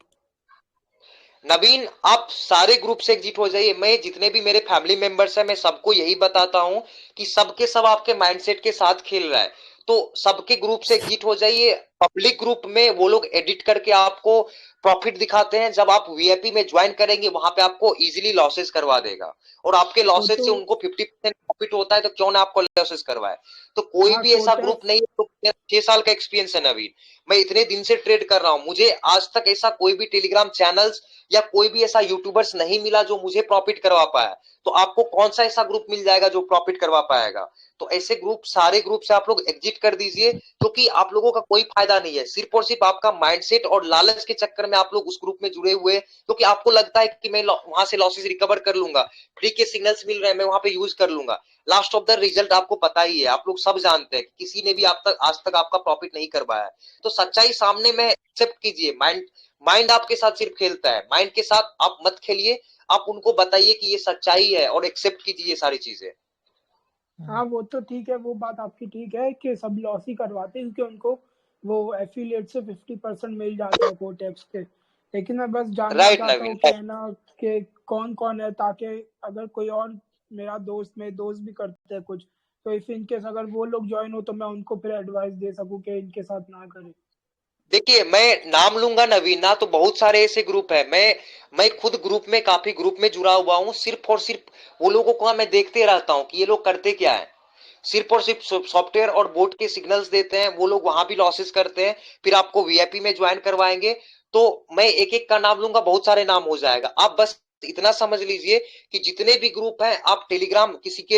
नवीन, आप सारे ग्रुप से एग्जिट हो जाइए। मैं जितने भी मेरे फैमिली मेंबर्स हैं मैं सबको यही बताता हूं कि सबके सब आपके माइंडसेट के साथ खेल रहा है, तो सबके ग्रुप से एग्जिट हो जाइए। पब्लिक ग्रुप में वो लोग एडिट करके आपको प्रॉफिट दिखाते हैं, जब आप वीआईपी में ज्वाइन करेंगे वहां पे आपको इजीली लॉसेस करवा देगा, और आपके लॉसेस तो से उनको 50% प्रॉफिट होता है, तो क्यों ना आपको लॉसेस करवाए। तो कोई हाँ, भी ऐसा ग्रुप नहीं है तो मेरा 6 साल का एक्सपीरियंस है नवीन। मैं इतने दिन से ट्रेड कर रहा हूं, मुझे आज तक ऐसा कोई भी टेलीग्राम चैनल्स या कोई भी ऐसा यूट्यूबर्स नहीं मिला जो मुझे प्रॉफिट करवा पाया। तो आपको कौन सा ऐसा ग्रुप मिल जाएगा जो प्रॉफिट करवा पाएगा? तो ऐसे ग्रुप, सारे ग्रुप से आप लोग एग्जिट कर दीजिए, क्योंकि आप लोगों का कोई फायदा नहीं है। सिर्फ और सिर्फ आपका माइंडसेट और लालच के चक्कर में आप लोग उस ग्रुप में जुड़े हुए, क्योंकि आपको लगता है कि मैं वहां से लॉसेस रिकवर कर लूंगा, फ्री के सिग्नल्स मिल रहे हैं, मैं वहां पे यूज कर लूंगा। लास्ट ऑफ द रिजल्ट आपको पता ही है, आप लोग सब जानते हैं कि किसी ने भी आप तक आज तक आपका प्रॉफिट नहीं करवाया है। तो सच्चाई सामने में एक्सेप्ट कीजिए। माइंड माइंड आपके साथ सिर्फ खेलता है, माइंड के साथ आप मत खेलिए। आप उनको बताइए कि ये सच्चाई है और एक्सेप्ट कीजिए ये सारी चीजें। हाँ वो तो ठीक है, वो बात आपकी ठीक है कि सब लॉस ही करवाते हैं, क्योंकि उनको वो एफिलिएट से 50% मिल जाता है कोटेक्स के। लेकिन मैं बस जानना राइट चाहता नवीन, हूँ कि है ना कि कौन कौन है, ताकि अगर कोई और मेरे दोस्त भी करते हैं कुछ, तो इफ इनकेस अगर वो लोग ज्वाइन हो तो मैं उनको फिर एडवाइस दे सकूं कि इनके साथ ना करें। देखिए मैं नाम लूंगा नवीन ना, तो बहुत सारे ऐसे ग्रुप है। मैं खुद ग्रुप में, काफी ग्रुप में जुड़ा हुआ हूँ। सिर्फ और सिर्फ वो लोगों को मैं देखते रहता हूँ कि ये लोग करते क्या है। सिर्फ और सिर्फ सॉफ्टवेयर और बोट के सिग्नल्स देते हैं, वो लोग वहां भी लॉसेस करते हैं, फिर आपको वीआईपी में ज्वाइन करवाएंगे। तो मैं एक एक का नाम लूंगा, बहुत सारे नाम हो जाएगा। आप बस इतना समझ लीजिए कि जितने भी ग्रुप हैं, आप टेलीग्राम किसी के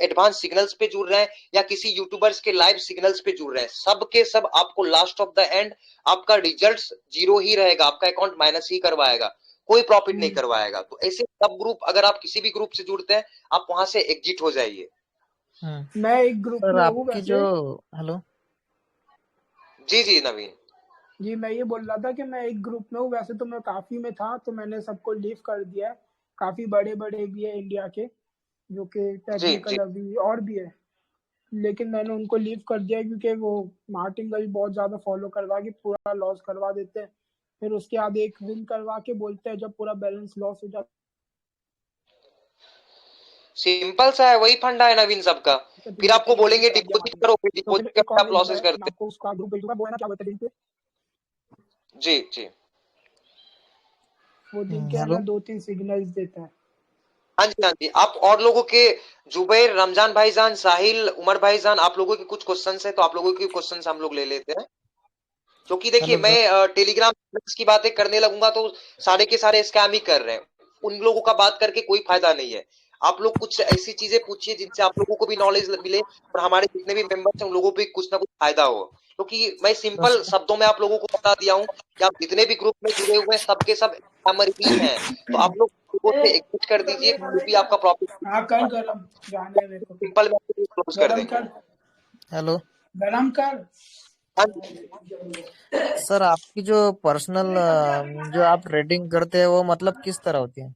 एडवांस सिग्नल्स पे जुड़ रहे हैं या किसी यूट्यूबर्स के लाइव सिग्नल्स पे जुड़ रहे हैं, सब के सब आपको लास्ट ऑफ द एंड आपका रिजल्ट जीरो ही रहेगा, आपका अकाउंट माइनस ही करवाएगा, कोई प्रॉफिट नहीं करवाएगा। तो ऐसे सब ग्रुप, अगर आप किसी भी ग्रुप से जुड़ते हैं, आप वहां से एग्जिट हो जाइए। मैं एक ग्रुप सर में हूँ आपकी जो, वैसे। हेलो, जी जी नवीन। जी मैं ये बोल रहा था कि मैं एक ग्रुप में हूँ वैसे, तो मैं काफी में था तो मैंने सबको लीव कर दिया है। काफी बड़े बड़े भी है इंडिया के, जो कि जी टेक्निकल जी। अभी और भी है, लेकिन मैंने उनको लीव कर दिया क्योंकि वो मार्टिन का भी बहुत ज्यादा फॉलो करवा के पूरा लॉस करवा देते हैं। फिर उसके बाद एक विन करवा के बोलते हैं जब पूरा बैलेंस लॉस हो जाता सिंपल सा है, वही फंडा है नवीन सबका। है तो फिर ये आपको सही है, मैंने बोलेंगे कर दिया डिपॉजिट मार्टिन। करो, फिर तो फिर डिपॉजिट एक करके और आप लिंक लॉसेस है, मैं करते आपको उसका ग्रुप भेजूंगा, वो है ना, क्या बोलते हैं लिंक पे? हैं। जी जी। वो लिंक है ना, हेलो। 2-3 सिग्नल्स देता है। हाँ जी हाँ जी। आप और लोगों के, जुबैर, रमजान भाईजान, साहिल, उमर भाईजान, आप लोगों के कुछ क्वेश्चंस है तो आप लोगों के क्वेश्चंस हम लोग ले लेते हैं। क्योंकि देखिए हेलो मैं सर। टेलीग्राम की बातें करने लगूंगा तो सारे के सारे स्कैम ही कर रहे हैं। उन लोगों का बात करके कोई फायदा नहीं है। आप लोग कुछ ऐसी चीजें पूछिए जिनसे आप लोगों को भी नॉलेज मिले और हमारे जितने भी मेंबर्स हैं उन लोगों को भी कुछ ना कुछ फायदा हो। क्योंकि मैं सिंपल सर शब्दों में आप लोगों को बता दिया हूँ कि आप जितने भी ग्रुप में जुड़े हुए हैं सबके सब स्कैमर ही हैं। तो आप लोग लोगों से एग्जिट कर दीजिए, कोई भी आपका प्रॉफिट। हाँ कर गरम, जाने मेरे को फिर। सिंपल में क्लोज कर गरम देंगे। कर, हेलो। गरम कर। हाँ, सर आपकी जो पर्सनल, जो आप ट्रेडिंग करते हैं वो मतलब किस तरह होती है?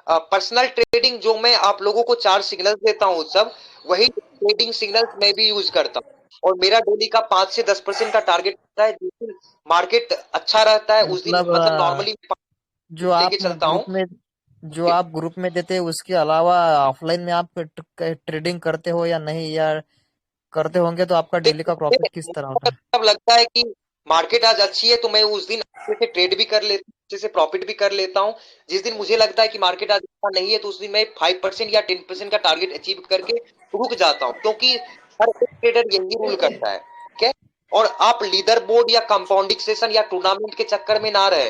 पर्सनल ट्रेडिंग जो मैं आप लोगों को 4 सिग्नल देता हूँ, सब वही ट्रेडिंग सिग्नल्स मैं भी यूज करता हूँ। और मेरा डेली का 5 से 10% का टारगेट रहता है। जिस दिन मार्केट अच्छा रहता है उस दिन, मतलब मतलब नॉर्मली जो लेके आप चलता हूँ। ग्रुप में देते हैं उसके अलावा ऑफलाइन में आप ट्रेडिंग करते हो या नहीं, या करते होंगे तो आपका डेली का देखिए प्रॉफिट किस तरह होता है? जब लगता है कि मार्केट आज अच्छी है तो मैं उस दिन अच्छे से ट्रेड भी कर लेता हूँ, अच्छे से प्रॉफिट भी कर लेता हूँ। जिस दिन मुझे लगता है कि मार्केट आज अच्छा नहीं है तो उस दिन मैं 5% या 10% का टारगेट अचीव करके रुक जाता हूँ, क्योंकि हर एक ट्रेडर यही रूल करता है। ठीक है। और आप लीडर बोर्ड या कंपाउंडिंग सेशन या टूर्नामेंट के चक्कर में ना रहे।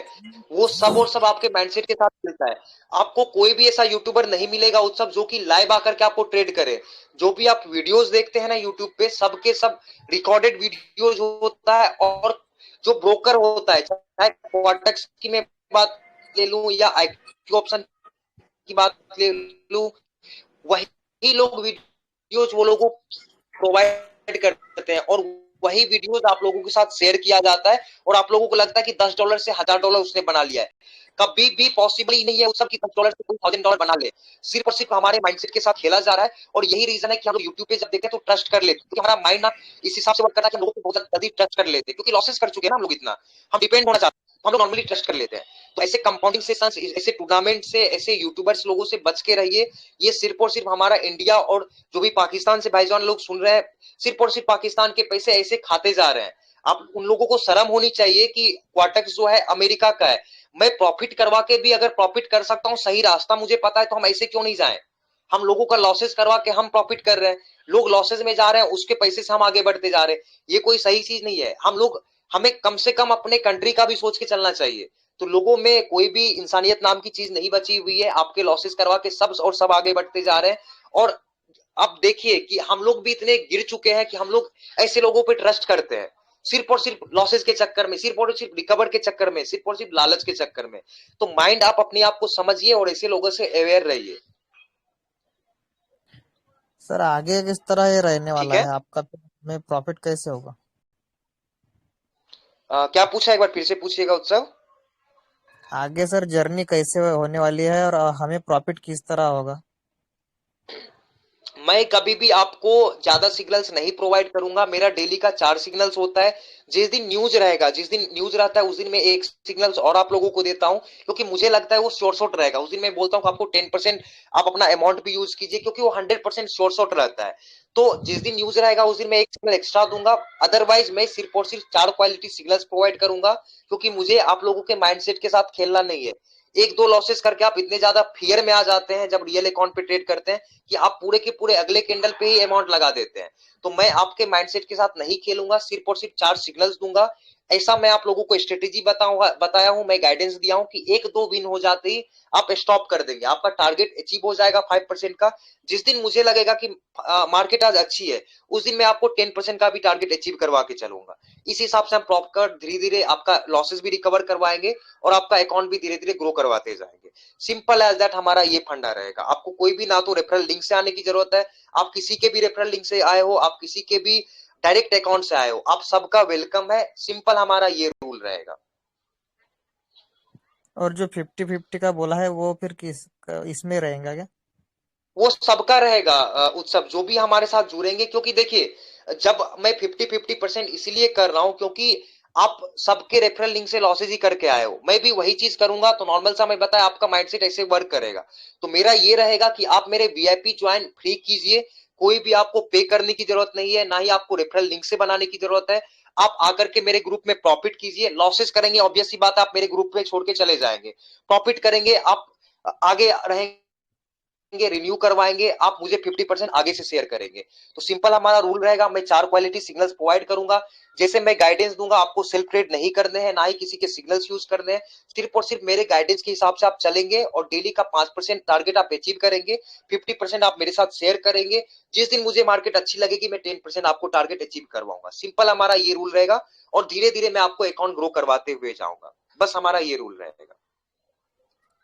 वो सब और सब आपके माइंडसेट के साथ चलता है। आपको कोई भी ऐसा यूट्यूबर नहीं मिलेगा उस सब जो कि लाइव आकर के आपको ट्रेड करे। जो भी आप वीडियोस देखते हैं ना यूट्यूब पे, सबके सब रिकॉर्डेड वीडियोज होता है। और जो ब्रोकर होता है, चाहे क्वार्टक्स की मैं बात ले लूं या आईक्यू ऑप्शन की बात ले लूं, वही लोग वीडियोज वो लोगों को प्रोवाइड करते हैं और वही वीडियोज आप लोगों के साथ शेयर किया जाता है। और आप लोगों को लगता है कि $10 से $1000 उसने बना लिया है। कभी भी पॉसिबल ही नहीं है उस सब की $10 से कोई $1000 बना ले। सिर्फ और सिर्फ हमारे माइंडसेट के साथ खेला जा रहा है। और यही रीजन है कि हम लोग यूट्यूब पे जब देखते हैं तो ट्रस्ट कर लेते हैं, क्योंकि हमारा माइंड ना इस हिसाब से वर्क करता है कि हम लोगों को बहुत जल्दी ट्रस्ट कर लेते हैं, क्योंकि लॉसेस कर चुके हैं ना हम लोग इतना, हम डिपेंड होना चाहते हैं, हम लोग नॉर्मली ट्रस्ट कर लेते हैं। तो ऐसे कंपाउंडिंग सेशंस, ऐसे टूर्नामेंट से, ऐसे यूट्यूबर्स लोगों से बच के रहिए। ये सिर्फ और सिर्फ हमारा इंडिया और जो भी पाकिस्तान से भाईजान लोग सुन रहे हैं, सिर्फ और सिर्फ पाकिस्तान के पैसे ऐसे खाते जा रहे हैं। आप उन लोगों को शर्म होनी चाहिए कि क्वार्टक्स जो है अमेरिका का है। मैं प्रॉफिट करवा के भी अगर प्रॉफिट कर सकता हूँ, सही रास्ता मुझे पता है, तो हम ऐसे क्यों नहीं जाएं। हम लोगों का लॉसेस करवा के हम प्रॉफिट कर रहे हैं, लोग लॉसेस में जा रहे हैं, उसके पैसे से हम आगे बढ़ते जा रहे हैं। ये कोई सही चीज नहीं है। हमें कम से कम अपने कंट्री का भी सोच के चलना चाहिए। तो लोगों में कोई भी इंसानियत नाम की चीज नहीं बची हुई है। आपके लॉसेस करवा के सब आगे बढ़ते जा रहे हैं। और अब देखिए कि हम लोग भी इतने गिर चुके हैं कि हम लोग ऐसे लोगों पे ट्रस्ट करते हैं, सिर्फ और सिर्फ लॉसेस के चक्कर में, सिर्फ और सिर्फ रिकवर के चक्कर में, सिर्फ और सिर्फ लालच के चक्कर में। तो माइंड आप अपने आप को समझिए और ऐसे लोगों से अवेयर रहिए। सर आगे किस तरह ये रहने ठीक वाला है। है आपका, में प्रॉफिट कैसे होगा? क्या पूछा, एक बार फिर से पूछिएगा उत्सव। आगे सर जर्नी कैसे होने वाली है और हमें प्रॉफिट किस तरह होगा? मैं कभी भी आपको ज्यादा सिग्नल्स नहीं प्रोवाइड करूंगा। मेरा डेली का 4 सिग्नल्स होता है। जिस दिन न्यूज रहेगा, जिस दिन न्यूज रहता है, उस दिन मैं एक सिग्नल्स और आप लोगों को देता हूं, क्योंकि मुझे लगता है वो शॉर्ट शॉर्ट रहेगा। उस दिन मैं बोलता हूं कि आपको 10% आप अपना अमाउंट भी यूज कीजिए, क्योंकि वो 100% शॉर्ट शॉर्ट रहता है। तो जिस दिन न्यूज रहेगा उस दिन मैं एक सिग्नल एक्स्ट्रा दूंगा। अदरवाइज मैं सिर्फ और सिर्फ 4 क्वालिटी सिग्नल्स प्रोवाइड करूंगा, क्योंकि मुझे आप लोगों के माइंडसेट के साथ खेलना नहीं है। एक दो लॉसेस करके आप इतने ज्यादा फियर में आ जाते हैं जब रियल अकाउंट पे ट्रेड करते हैं, कि आप पूरे के पूरे अगले कैंडल पे ही अमाउंट लगा देते हैं। तो मैं आपके माइंडसेट के साथ नहीं खेलूंगा, सिर्फ और सिर्फ 4 सिग्नल्स दूंगा। ऐसा मैं आप लोगों को स्ट्रेटेजी बताया हूं, मैं गाइडेंस दिया हूं कि एक दो विन हो जाते ही आप स्टॉप कर देंगे, आपका टारगेट अचीव हो जाएगा 5% का। जिस दिन मुझे लगेगा कि मार्केट आज अच्छी है, उस दिन मैं आपको 10% का भी टारगेट अचीव करवा के चलूंगा। इस हिसाब से हम प्रॉपर धीरे धीरे आपका लॉसेस भी रिकवर करवाएंगे और आपका अकाउंट भी धीरे धीरे ग्रो करवाते जाएंगे। सिंपल एज दैट हमारा ये फंडा रहेगा। आपको कोई भी ना तो रेफरल लिंक से आने की जरूरत है, आप किसी के भी रेफरल लिंक से आए हो, आप किसी के भी डायरेक्ट अकाउंट से आए हो, आप सबका वेलकम है। सिंपल हमारा ये रूल रहेगा। और जो 50-50 का बोला है वो फिर इसमें रहेगा क्या? वो सबका रहेगा उत्सव, जो भी हमारे साथ जुड़ेंगे। क्योंकि देखिए, जब मैं 50-50% इसलिए कर रहा हूं क्योंकि आप सबके रेफरल लिंक से लॉसेज ही करके आए हो, मैं भी वही चीज करूंगा। तो नॉर्मल सा मैं बताया, आपका माइंडसेट ऐसे वर्क करेगा। तो मेरा ये रहेगा कि आप मेरे वीआईपी ज्वाइन फ्री कीजिए, कोई भी आपको पे करने की जरूरत नहीं है, ना ही आपको रेफरल लिंक से बनाने की जरूरत है। आप आकर के मेरे ग्रुप में प्रॉफिट कीजिए। लॉसेस करेंगे, ऑब्वियस सी बात है, आप मेरे ग्रुप में छोड़ के चले जाएंगे। प्रॉफिट करेंगे, आप आगे रहेंगे, रिन्यू करवाएंगे, आप मुझे 50% आगे से शेयर करेंगे। तो सिंपल हमारा रूल रहेगा, मैं 4 क्वालिटी सिग्नल्स प्रोवाइड करूंगा। जैसे मैं गाइडेंस दूंगा, आपको सेल्फ ट्रेड नहीं करने हैं, ना ही किसी के सिग्नल्स यूज करने हैं। सिर्फ और सिर्फ मेरे गाइडेंस के हिसाब से आप चलेंगे और डेली का 5% टारगेट आप अचीव करेंगे। 50% आप मेरे साथ शेयर करेंगे। जिस दिन मुझे मार्केट अच्छी लगेगी, मैं 10% आपको टारगेट अचीव करवाऊंगा। सिंपल हमारा ये रूल रहेगा और धीरे धीरे मैं आपको अकाउंट ग्रो करवाते हुए जाऊंगा। बस हमारा ये रूल रहेगा।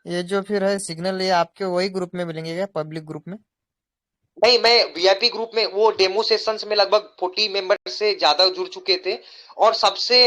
ये जो फिर है सिग्नल, ये आपके वही ग्रुप में मिलेंगे क्या, पब्लिक ग्रुप में? नहीं, मैं वीआईपी ग्रुप में, वो डेमो सेशंस में लगभग 40 मेंबर से ज्यादा जुड़ चुके थे। और सबसे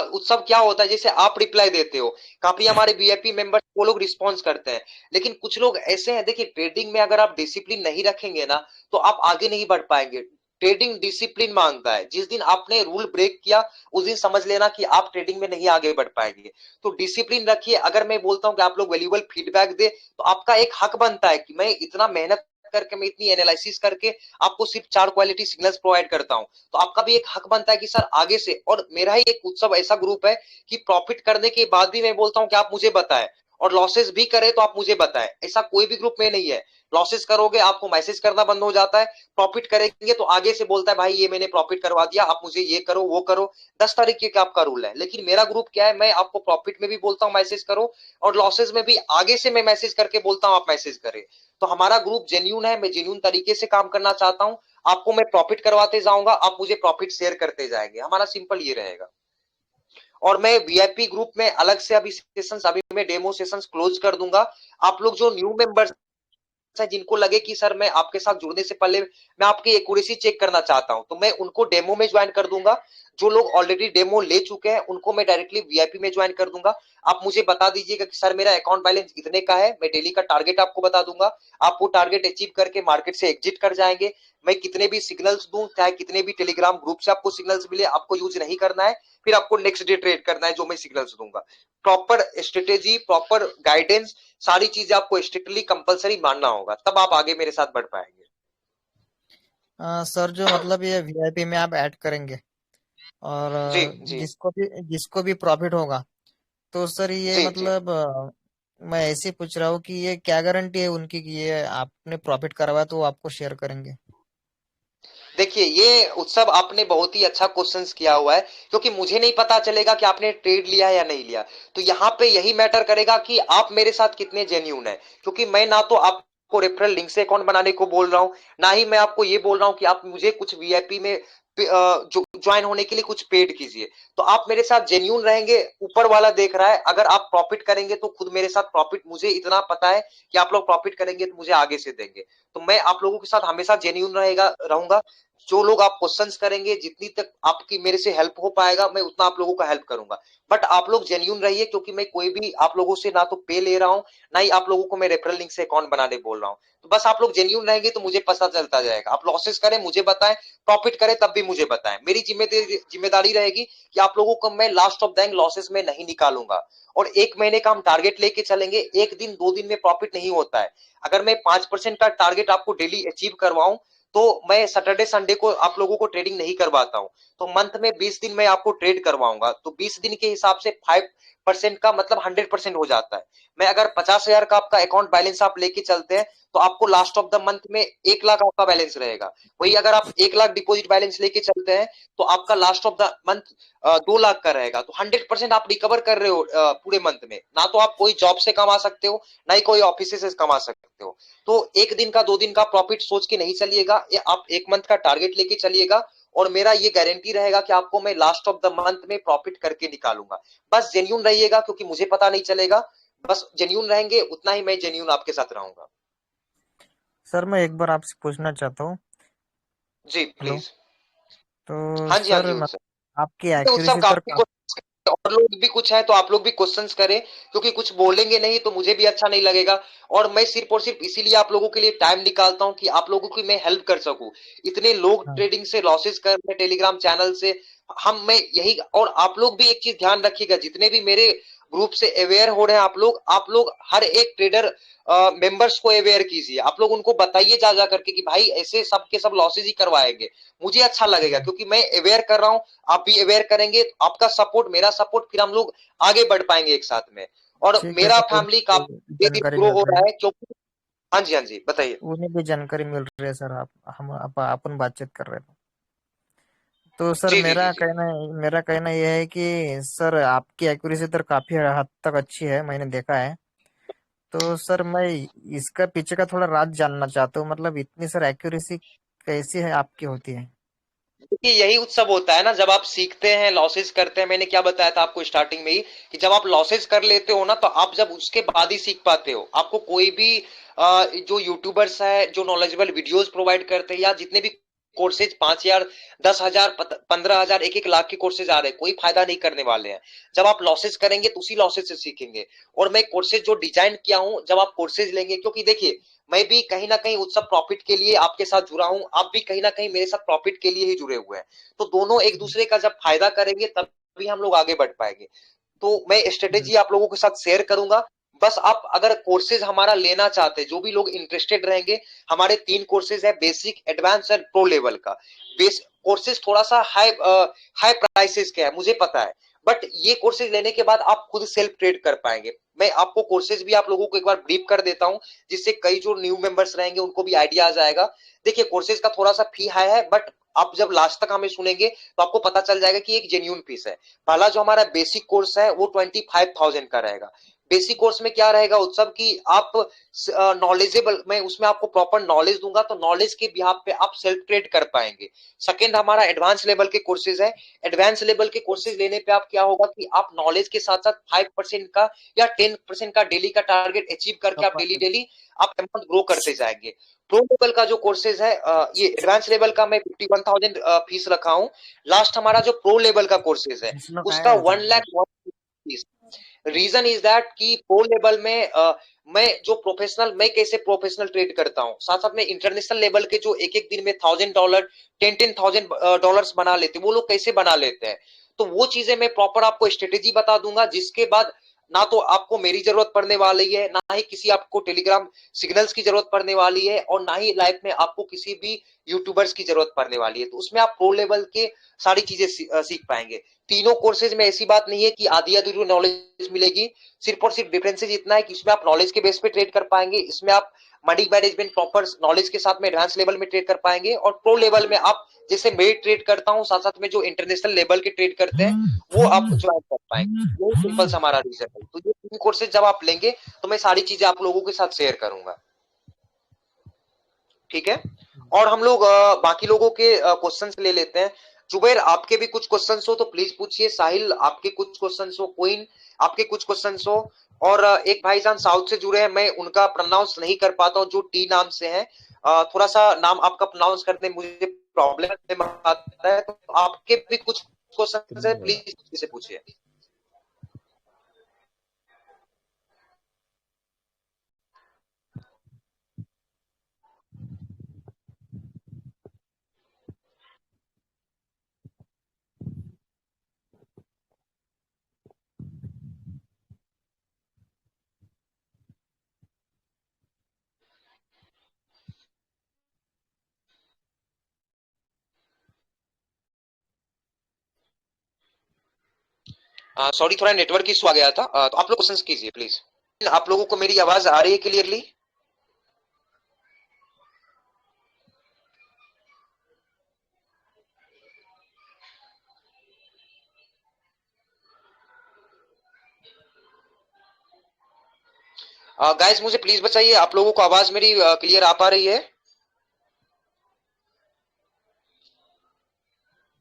उत्सव क्या होता है, जैसे आप रिप्लाई देते हो, काफी हमारे वीआईपी मेंबर वो लोग रिस्पॉन्स करते हैं। लेकिन कुछ लोग ऐसे हैं, देखिए ट्रेडिंग में अगर आप डिसिप्लिन नहीं रखेंगे ना, तो आप आगे नहीं बढ़ पाएंगे। ट्रेडिंग डिसिप्लिन मांगता है। जिस दिन आपने रूल ब्रेक किया, उस दिन समझ लेना कि आप ट्रेडिंग में नहीं आगे बढ़ पाएंगे। तो डिसिप्लिन रखिए। अगर मैं बोलता हूं कि आप लोग वैल्यूएबल फीडबैक दे, तो आपका एक हक बनता है कि मैं इतना मेहनत करके, मैं इतनी एनालिसिस करके आपको सिर्फ 4 क्वालिटी सिग्नल्स प्रोवाइड करता हूं। तो आपका भी एक हक बनता है कि सर आगे से, और मेरा ही एक उत्सव ऐसा ग्रुप है कि प्रॉफिट करने के बाद भी मैं बोलता हूं कि आप मुझे बताएं, और लॉसेस भी करे तो आप मुझे बताएं। ऐसा कोई भी ग्रुप में नहीं है। लॉसेस करोगे, आपको मैसेज करना बंद हो जाता है। प्रॉफिट करेंगे तो आगे से बोलता है, भाई ये मैंने प्रॉफिट करवा दिया, आप मुझे ये करो वो करो। 10 तरीके का आपका रूल है। लेकिन मेरा ग्रुप क्या है, मैं आपको प्रॉफिट में भी बोलता हूं मैसेज करो, और लॉसेस में भी आगे से मैं मैसेज करके बोलता हूं आप मैसेज करें। तो हमारा ग्रुप जेन्यून है, मैं जेन्यून तरीके से काम करना चाहता हूं। आपको मैं प्रॉफिट करवाते जाऊंगा, आप मुझे प्रॉफिट शेयर करते जाएंगे। हमारा सिंपल ये रहेगा। और मैं वीआईपी ग्रुप में अलग से अभी सेशंस, अभी मैं डेमो सेशंस क्लोज कर दूंगा। आप लोग जो न्यू मेंबर्स हैं, जिनको लगे कि सर मैं आपके साथ जुड़ने से पहले मैं आपकी एक्यूरेसी चेक करना चाहता हूं, तो मैं उनको डेमो में ज्वाइन कर दूंगा। जो लोग ऑलरेडी डेमो ले चुके हैं, उनको मैं डायरेक्टली वीआईपी में ज्वाइन कर दूंगा। आप मुझे बता दीजिएगा कि सर मेरा अकाउंट बैलेंस इतने का है, मैं डेली का टारगेट आपको बता दूंगा। आप वो टारगेट अचीव करके मार्केट से एग्जिट कर जाएंगे। मैं कितने भी सिग्नल्स दूं, चाहे कितने भी टेलीग्राम ग्रुप से आपको सिग्नल्स मिले, आपको यूज नहीं करना है। फिर आपको नेक्स्ट डे ट्रेड करना है जो मैं सिग्नल्स दूंगा। प्रॉपर स्ट्रेटेजी, प्रॉपर गाइडेंस, सारी चीजें आपको स्ट्रिक्टली कंपलसरी मानना होगा, तब आप आगे मेरे साथ बढ़ पाएंगे। सर जो मतलब ये वीआईपी में आप ऐड करेंगे और जी जी जिसको भी प्रॉफिट होगा, तो सर ये जी जी। मतलब मैं ऐसे ही पूछ रहा हूँ कि ये क्या गारंटी है उनकी कि ये आपने प्रॉफिट करवाया तो वो आपको शेयर करेंगे? देखिए, ये उत्सव आपने बहुत ही अच्छा क्वेश्चंस किया हुआ है, क्योंकि मुझे नहीं पता चलेगा कि आपने ट्रेड लिया है या नहीं लिया। तो यहाँ पे यही मैटर करेगा कि आप मेरे साथ कितने जेन्यून है, क्योंकि मैं ना तो आपको रेफरल लिंक से अकाउंट बनाने को बोल रहा हूँ, ना ही मैं आपको ये बोल रहा हूँ कि आप मुझे कुछ वीआईपी में जो ज्वाइन होने के लिए कुछ पेड कीजिए। तो आप मेरे साथ जेन्यून रहेंगे, ऊपर वाला देख रहा है। अगर आप प्रॉफिट करेंगे तो खुद मेरे साथ प्रॉफिट, मुझे इतना पता है कि आप लोग प्रॉफिट करेंगे तो मुझे आगे से देंगे। तो मैं आप लोगों के साथ हमेशा जेन्यून रहेगा रहूंगा। जो लोग आप क्वेश्चंस करेंगे, जितनी तक आपकी मेरे से हेल्प हो पाएगा, मैं उतना आप लोगों का हेल्प करूंगा। बट आप लोग जेन्यून रहिए, क्योंकि मैं कोई भी आप लोगों से ना तो पे ले रहा हूं, ना ही आप लोगों को मैं रेफरल लिंक से अकाउंट बनाने बोल रहा हूं। तो बस आप लोग जेन्यून रहेंगे तो मुझे पता चलता जाएगा। आप लॉसेस करें मुझे बताएं, प्रॉफिट करें तब भी मुझे बताएं। मेरी जिम्मेदारी रहेगी कि आप लोगों को मैं लास्ट ऑफ द लॉसेस में नहीं निकालूंगा। और 1 महीने का हम टारगेट लेके चलेंगे। 1 दिन 2 दिन में प्रॉफिट नहीं होता है। अगर मैं 5% का टारगेट आपको डेली अचीव करवाऊं, तो मैं सैटरडे संडे को आप लोगों को ट्रेडिंग नहीं करवाता हूं। तो मंथ में 20 दिन मैं आपको ट्रेड करवाऊंगा, तो 20 दिन के हिसाब से 5% का मतलब 100% हो जाता है। मैं अगर 50,000 का आपका अकाउंट बैलेंस आप लेके चलते हैं, तो आपको लास्ट ऑफ द मंथ में 1 लाख आपका बैलेंस रहेगा। वही अगर आप 1 लाख डिपॉजिट बैलेंस लेके चलते हैं, तो आपका last of the month 2 lakh का रहेगा। तो 100% आप रिकवर कर रहे हो पूरे मंथ में। ना तो आप कोई जॉब से कमा सकते हो, ना ही कोई ऑफिस से कमा सकते हो। तो 1 दिन का 2 दिन का प्रॉफिट सोच के नहीं चलिएगा, आप 1 मंथ का टारगेट लेके चलिएगा। और मेरा ये गारंटी रहेगा कि आपको मैं लास्ट ऑफ द मंथ में प्रॉफिट करके निकालूंगा। बस जेन्यून रहिएगा, क्योंकि मुझे पता नहीं चलेगा। बस जेन्यून रहेंगे, उतना ही मैं जेन्यून आपके साथ रहूंगा। सर मैं एक बार आपसे पूछना चाहता हूँ। जी हेलो। प्लीज। तो हाँ जी, हाँ सर जी मतलब उत्सव। आपकी उत्सव एक्यूरेसी सर काफी और लोग भी कुछ है तो आप लोग भी क्वेश्चंस करें, क्योंकि कुछ बोलेंगे नहीं तो मुझे भी अच्छा नहीं लगेगा। और मैं सिर्फ और सिर्फ इसीलिए आप लोगों के लिए टाइम निकालता हूं कि आप लोगों की मैं हेल्प कर सकूं। इतने लोग हाँ। ट्रेडिंग से लॉसेस कर रहे हैं टेलीग्राम चैनल से। हम मैं यही, और आप लोग भी एक चीज ध्यान रखिएगा, जितने भी मेरे ग्रुप से अवेयर हो रहे हैं आप लोग हर एक ट्रेडर मेंबर्स को अवेयर कीजिए। आप लोग उनको बताइए जा जा करके कि भाई ऐसे सब के सब लॉसेज ही करवाएंगे। मुझे अच्छा लगेगा, क्योंकि मैं अवेयर कर रहा हूं, आप भी अवेयर करेंगे, आपका सपोर्ट मेरा सपोर्ट, फिर हम लोग आगे बढ़ पाएंगे एक साथ में। और ठीक है मेरा सर, फैमिली काफी धीरे धीरे जानकारी ग्रो मिल हो रही है। रहा है, क्योंकि हाँ जी, हाँ जी, बताइए। उन्हें भी जानकारी मिल रही है सर, आप हम अपन बातचीत कर रहे थे। तो सर जी जी जी जी। मेरा कहना यह है कि सर आपकी एक्यूरेसी तो काफी हद तक अच्छी है, मैंने देखा है। तो सर मैं इसका पीछे का थोड़ा राज जानना चाहता हूँ, मतलब इतनी सर एक्यूरेसी कैसी है आपकी होती है? देखिए, यही उत्सव होता है ना, जब आप सीखते हैं लॉसेस करते हैं। मैंने क्या बताया था आपको स्टार्टिंग में ही, कि जब आप लॉसेस कर लेते हो ना, तो आप जब उसके बाद ही सीख पाते हो। आपको कोई भी जो यूट्यूबर्स है जो नॉलेजेबल वीडियोस प्रोवाइड करते हैं, या जितने भी कोर्सेज 5,000, 10,000, 15,000, 1-1 लाख के कोर्सेज आ रहे हैं, कोई फायदा नहीं करने वाले हैं। जब आप लॉसेस करेंगे तो उसी लॉसेस से सीखेंगे। और मैं कोर्सेज जो डिजाइन किया हूं, जब आप कोर्सेज लेंगे, क्योंकि देखिए मैं भी कहीं ना कहीं उत्सव प्रॉफिट के लिए आपके साथ जुड़ा हूं, आप भी कहीं ना कहीं मेरे साथ प्रॉफिट के लिए ही जुड़े हुए हैं। तो दोनों एक दूसरे का जब फायदा करेंगे तभी हम लोग आगे बढ़ पाएंगे। तो मैं हम्म। स्ट्रेटेजी आप लोगों के साथ शेयर करूंगा। बस आप अगर कोर्सेज हमारा लेना चाहते हैं, जो भी लोग इंटरेस्टेड रहेंगे, हमारे 3 कोर्सेज है, बेसिक, एडवांस और प्रो लेवल का। बेस कोर्सेज थोड़ा सा हाई प्राइसेस के है, मुझे पता है। बट ये कोर्सेज लेने के बाद आप खुद सेल्फ ट्रेड कर पाएंगे। मैं आपको कोर्सेज भी आप लोगों को एक बार ब्रीफ कर देता हूं, जिससे कई जो न्यू मेंबर्स रहेंगे उनको भी आइडिया आ जाएगा। देखिए, कोर्सेज का थोड़ा सा फी हाई है, बट आप जब लास्ट तक हमें सुनेंगे तो आपको पता चल जाएगा कि एक जेन्यून फीस है। पहला जो हमारा बेसिक कोर्स है वो 25,000 का रहेगा। बेसिक कोर्स में क्या रहेगा उत्सव की, आप नॉलेजेबल, मैं उसमें आपको प्रॉपर नॉलेज दूंगा, तो नॉलेज के बिहाफ पे आप सेल्फ ट्रेड कर पाएंगे। सेकंड हमारा एडवांस लेवल के कोर्सेज है। एडवांस लेवल के कोर्सेज लेने पे आप क्या होगा कि आप नॉलेज के साथ साथ 5% का या 10% का डेली का टारगेट अचीव करके आप डेली डेली आप अमाउंट ग्रो करते जाएंगे। प्रो लेवल का जो कोर्सेज है, ये एडवांस लेवल का मैं 51,000 फीस रखा हूं। लास्ट हमारा जो प्रो लेवल का कोर्सेज है, इसमें काय उसका आहे 1 lakh fees. Reason is that कि प्रो लेवल में मैं जो प्रोफेशनल, मैं कैसे प्रोफेशनल ट्रेड करता हूँ, साथ साथ में इंटरनेशनल लेवल के जो एक एक दिन में $1,000, 10,000 डॉलर्स बना लेते हैं, वो लोग कैसे बना लेते हैं। तो वो चीजें मैं प्रॉपर आपको स्ट्रेटेजी बता दूंगा, जिसके बाद ना तो आपको मेरी जरूरत पड़ने वाली है, ना ही किसी आपको टेलीग्राम सिग्नल्स की जरूरत पड़ने वाली है, और ना ही लाइफ में आपको किसी भी यूट्यूबर्स की जरूरत पड़ने वाली है। तो उसमें आप प्रो लेवल के सारी चीजें सीख पाएंगे। तीनों कोर्सेज में ऐसी बात नहीं है कि आधी अधूरी नॉलेज मिलेगी, सिर्फ और सिर्फ डिफरेंसेज इतना है कि इसमें आप नॉलेज के बेस पे ट्रेड कर पाएंगे, इसमें आप मनी मैनेजमेंट प्रॉपर नॉलेज के साथ में एडवांस लेवल में ट्रेड कर पाएंगे, और प्रो लेवल में आप जैसे मैं ट्रेड करता हूं, साथ साथ में जो इंटरनेशनल लेवल के ट्रेड करते हैं वो आप ज्वाइन कर पाएंगे। यही सिंपल सा हमारा रीजन है। तो ये तीन कोर्सेज जब आप लेंगे तो मैं सारी चीजें आप लोगों के साथ शेयर करूंगा, ठीक है। और हम लोग बाकी लोगों के क्वेश्चंस ले लेते हैं। जुबैर, आपके भी कुछ क्वेश्चंस हो तो प्लीज पूछिए। साहिल, आपके कुछ क्वेश्चंस हो। क्वीन, आपके कुछ क्वेश्चंस हो। और एक भाईजान साउथ से जुड़े हैं, मैं उनका प्रोनाउंस नहीं कर पाता हूँ, जो टी नाम से है। थोड़ा सा नाम आपका प्रोनाउंस करने में मुझे प्रॉब्लम आता है, तो आपके भी कुछ क्वेश्चन है, प्लीज इसे पूछिए। सॉरी, थोड़ा नेटवर्क इशू आ गया था। तो आप लोग क्वेश्चंस कीजिए प्लीज। आप लोगों को मेरी आवाज आ रही है क्लियरली? गाइस मुझे प्लीज बताइए, आप लोगों को आवाज मेरी क्लियर आ पा रही है?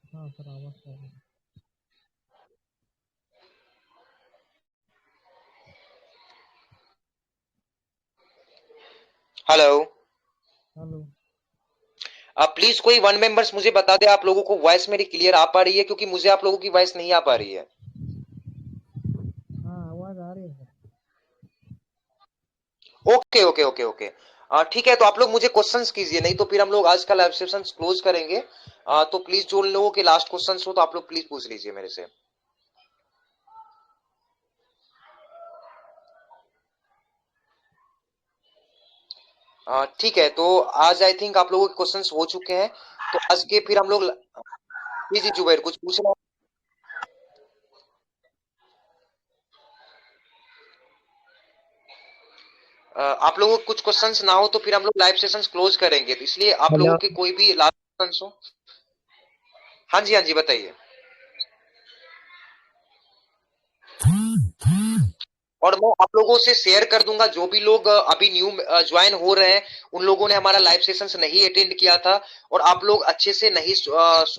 हाँ सर, आवाज आ रही है। हेलो। हेलो। प्लीज कोई वन मेंबर्स मुझे बता दे, आप लोगों को वॉइस मेरी क्लियर आ पा रही है? क्योंकि मुझे आप लोगों की वॉइस नहीं आ पा रही है। हाँ, आवाज आ रही है sir. Okay okay okay okay, ठीक है। तो आप लोग मुझे क्वेश्चंस कीजिए, नहीं तो फिर हम लोग आज का लाइव सेशन क्लोज करेंगे। तो प्लीज जो लोगों के लास्ट क्वेश्चंस हो तो आप लोग प्लीज पूछ लीजिए मेरे से। ठीक है, तो आज आई थिंक आप लोगों के क्वेश्चंस हो चुके हैं। तो आज के फिर हम लोग, जी जी जुबैर कुछ पूछ रहे हैं? आप लोगों को कुछ क्वेश्चंस ना हो तो फिर हम लोग लाइव सेशंस क्लोज करेंगे, तो इसलिए आप लोगों हेलो। के कोई भी लास्ट क्वेश्चंस हो। हाँ जी बताइए। और मैं आप लोगों से शेयर कर दूंगा, जो भी लोग अभी न्यू ज्वाइन हो रहे हैं, उन लोगों ने हमारा लाइव सेशंस नहीं अटेंड किया था और आप लोग अच्छे से नहीं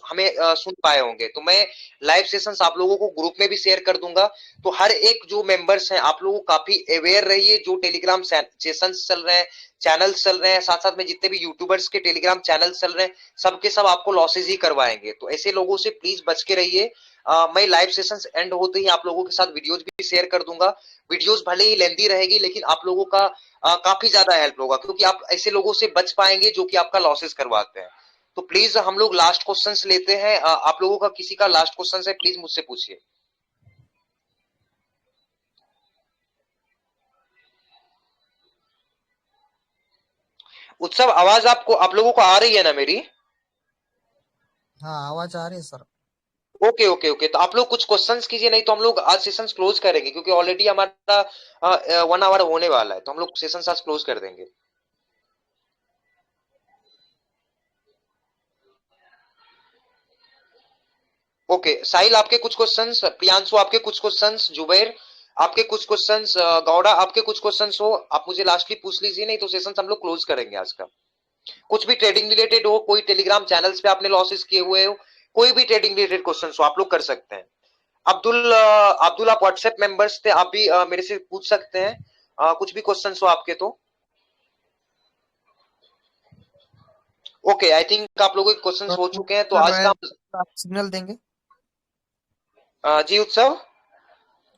हमें सुन पाए होंगे, तो मैं लाइव सेशंस आप लोगों को ग्रुप में भी शेयर कर दूंगा। तो हर एक जो मेंबर्स हैं, आप लोगों को काफी अवेयर रहिए। जो टेलीग्राम सेशंस चल रहे हैं, चैनल्स चल रहे हैं, साथ साथ में जितने भी यूट्यूबर्स के टेलीग्राम चैनल्स चल रहे हैं, सबके सब आपको लॉसेज ही करवाएंगे। तो ऐसे लोगों से प्लीज बच के रहिए। मैं लाइव सेशंस एंड होते ही आप लोगों के साथ वीडियोज भी शेयर कर दूंगा। वीडियोस भले ही लेंदी रहेगी, लेकिन आप लोगों का काफी ज्यादा हेल्प होगा, क्योंकि आप ऐसे लोगों से बच पाएंगे जो कि आपका लॉसेस करवाते हैं। तो प्लीज हम लोग लास्ट क्वेश्चंस लेते हैं। आप लोगों का किसी का लास्ट क्वेश्चन है, प्लीज मुझसे पूछिए। उत्सव, आवाज आपको आप लोगों को आ रही है ना मेरी? हाँ, आवाज आ रही है सर। ओके ओके ओके, तो आप लोग कुछ क्वेश्चंस कीजिए, नहीं तो हम लोग आज सेशन क्लोज करेंगे, क्योंकि ऑलरेडी हमारा 1 आवर होने वाला है, तो हम लोग सेशन आज क्लोज कर देंगे। ओके, साहिल आपके कुछ क्वेश्चंस, प्रियांशु आपके कुछ क्वेश्चंस, जुबैर आपके कुछ क्वेश्चंस, गौड़ा आपके कुछ क्वेश्चंस हो, आप मुझे लास्टली पूछ लीजिए, नहीं तो सेशन हम लोग क्लोज करेंगे आज का। कुछ भी ट्रेडिंग रिलेटेड हो, कोई टेलीग्राम चैनल्स पे आपने लॉसेस किए हुए हो, कोई भी ट्रेडिंग रिलेटेड क्वेश्चन हो, आप लोग कर सकते हैं। अब्दुल आप व्हाट्सएप मेंबर्स थे, आप भी मेरे से पूछ सकते हैं कुछ भी क्वेश्चन हो आपके तो। ओके, आई थिंक आप लोगों के क्वेश्चन हो तो चुके हैं, तो कर आज रहे का हैं, तो आप सिग्नल देंगे? जी उत्सव।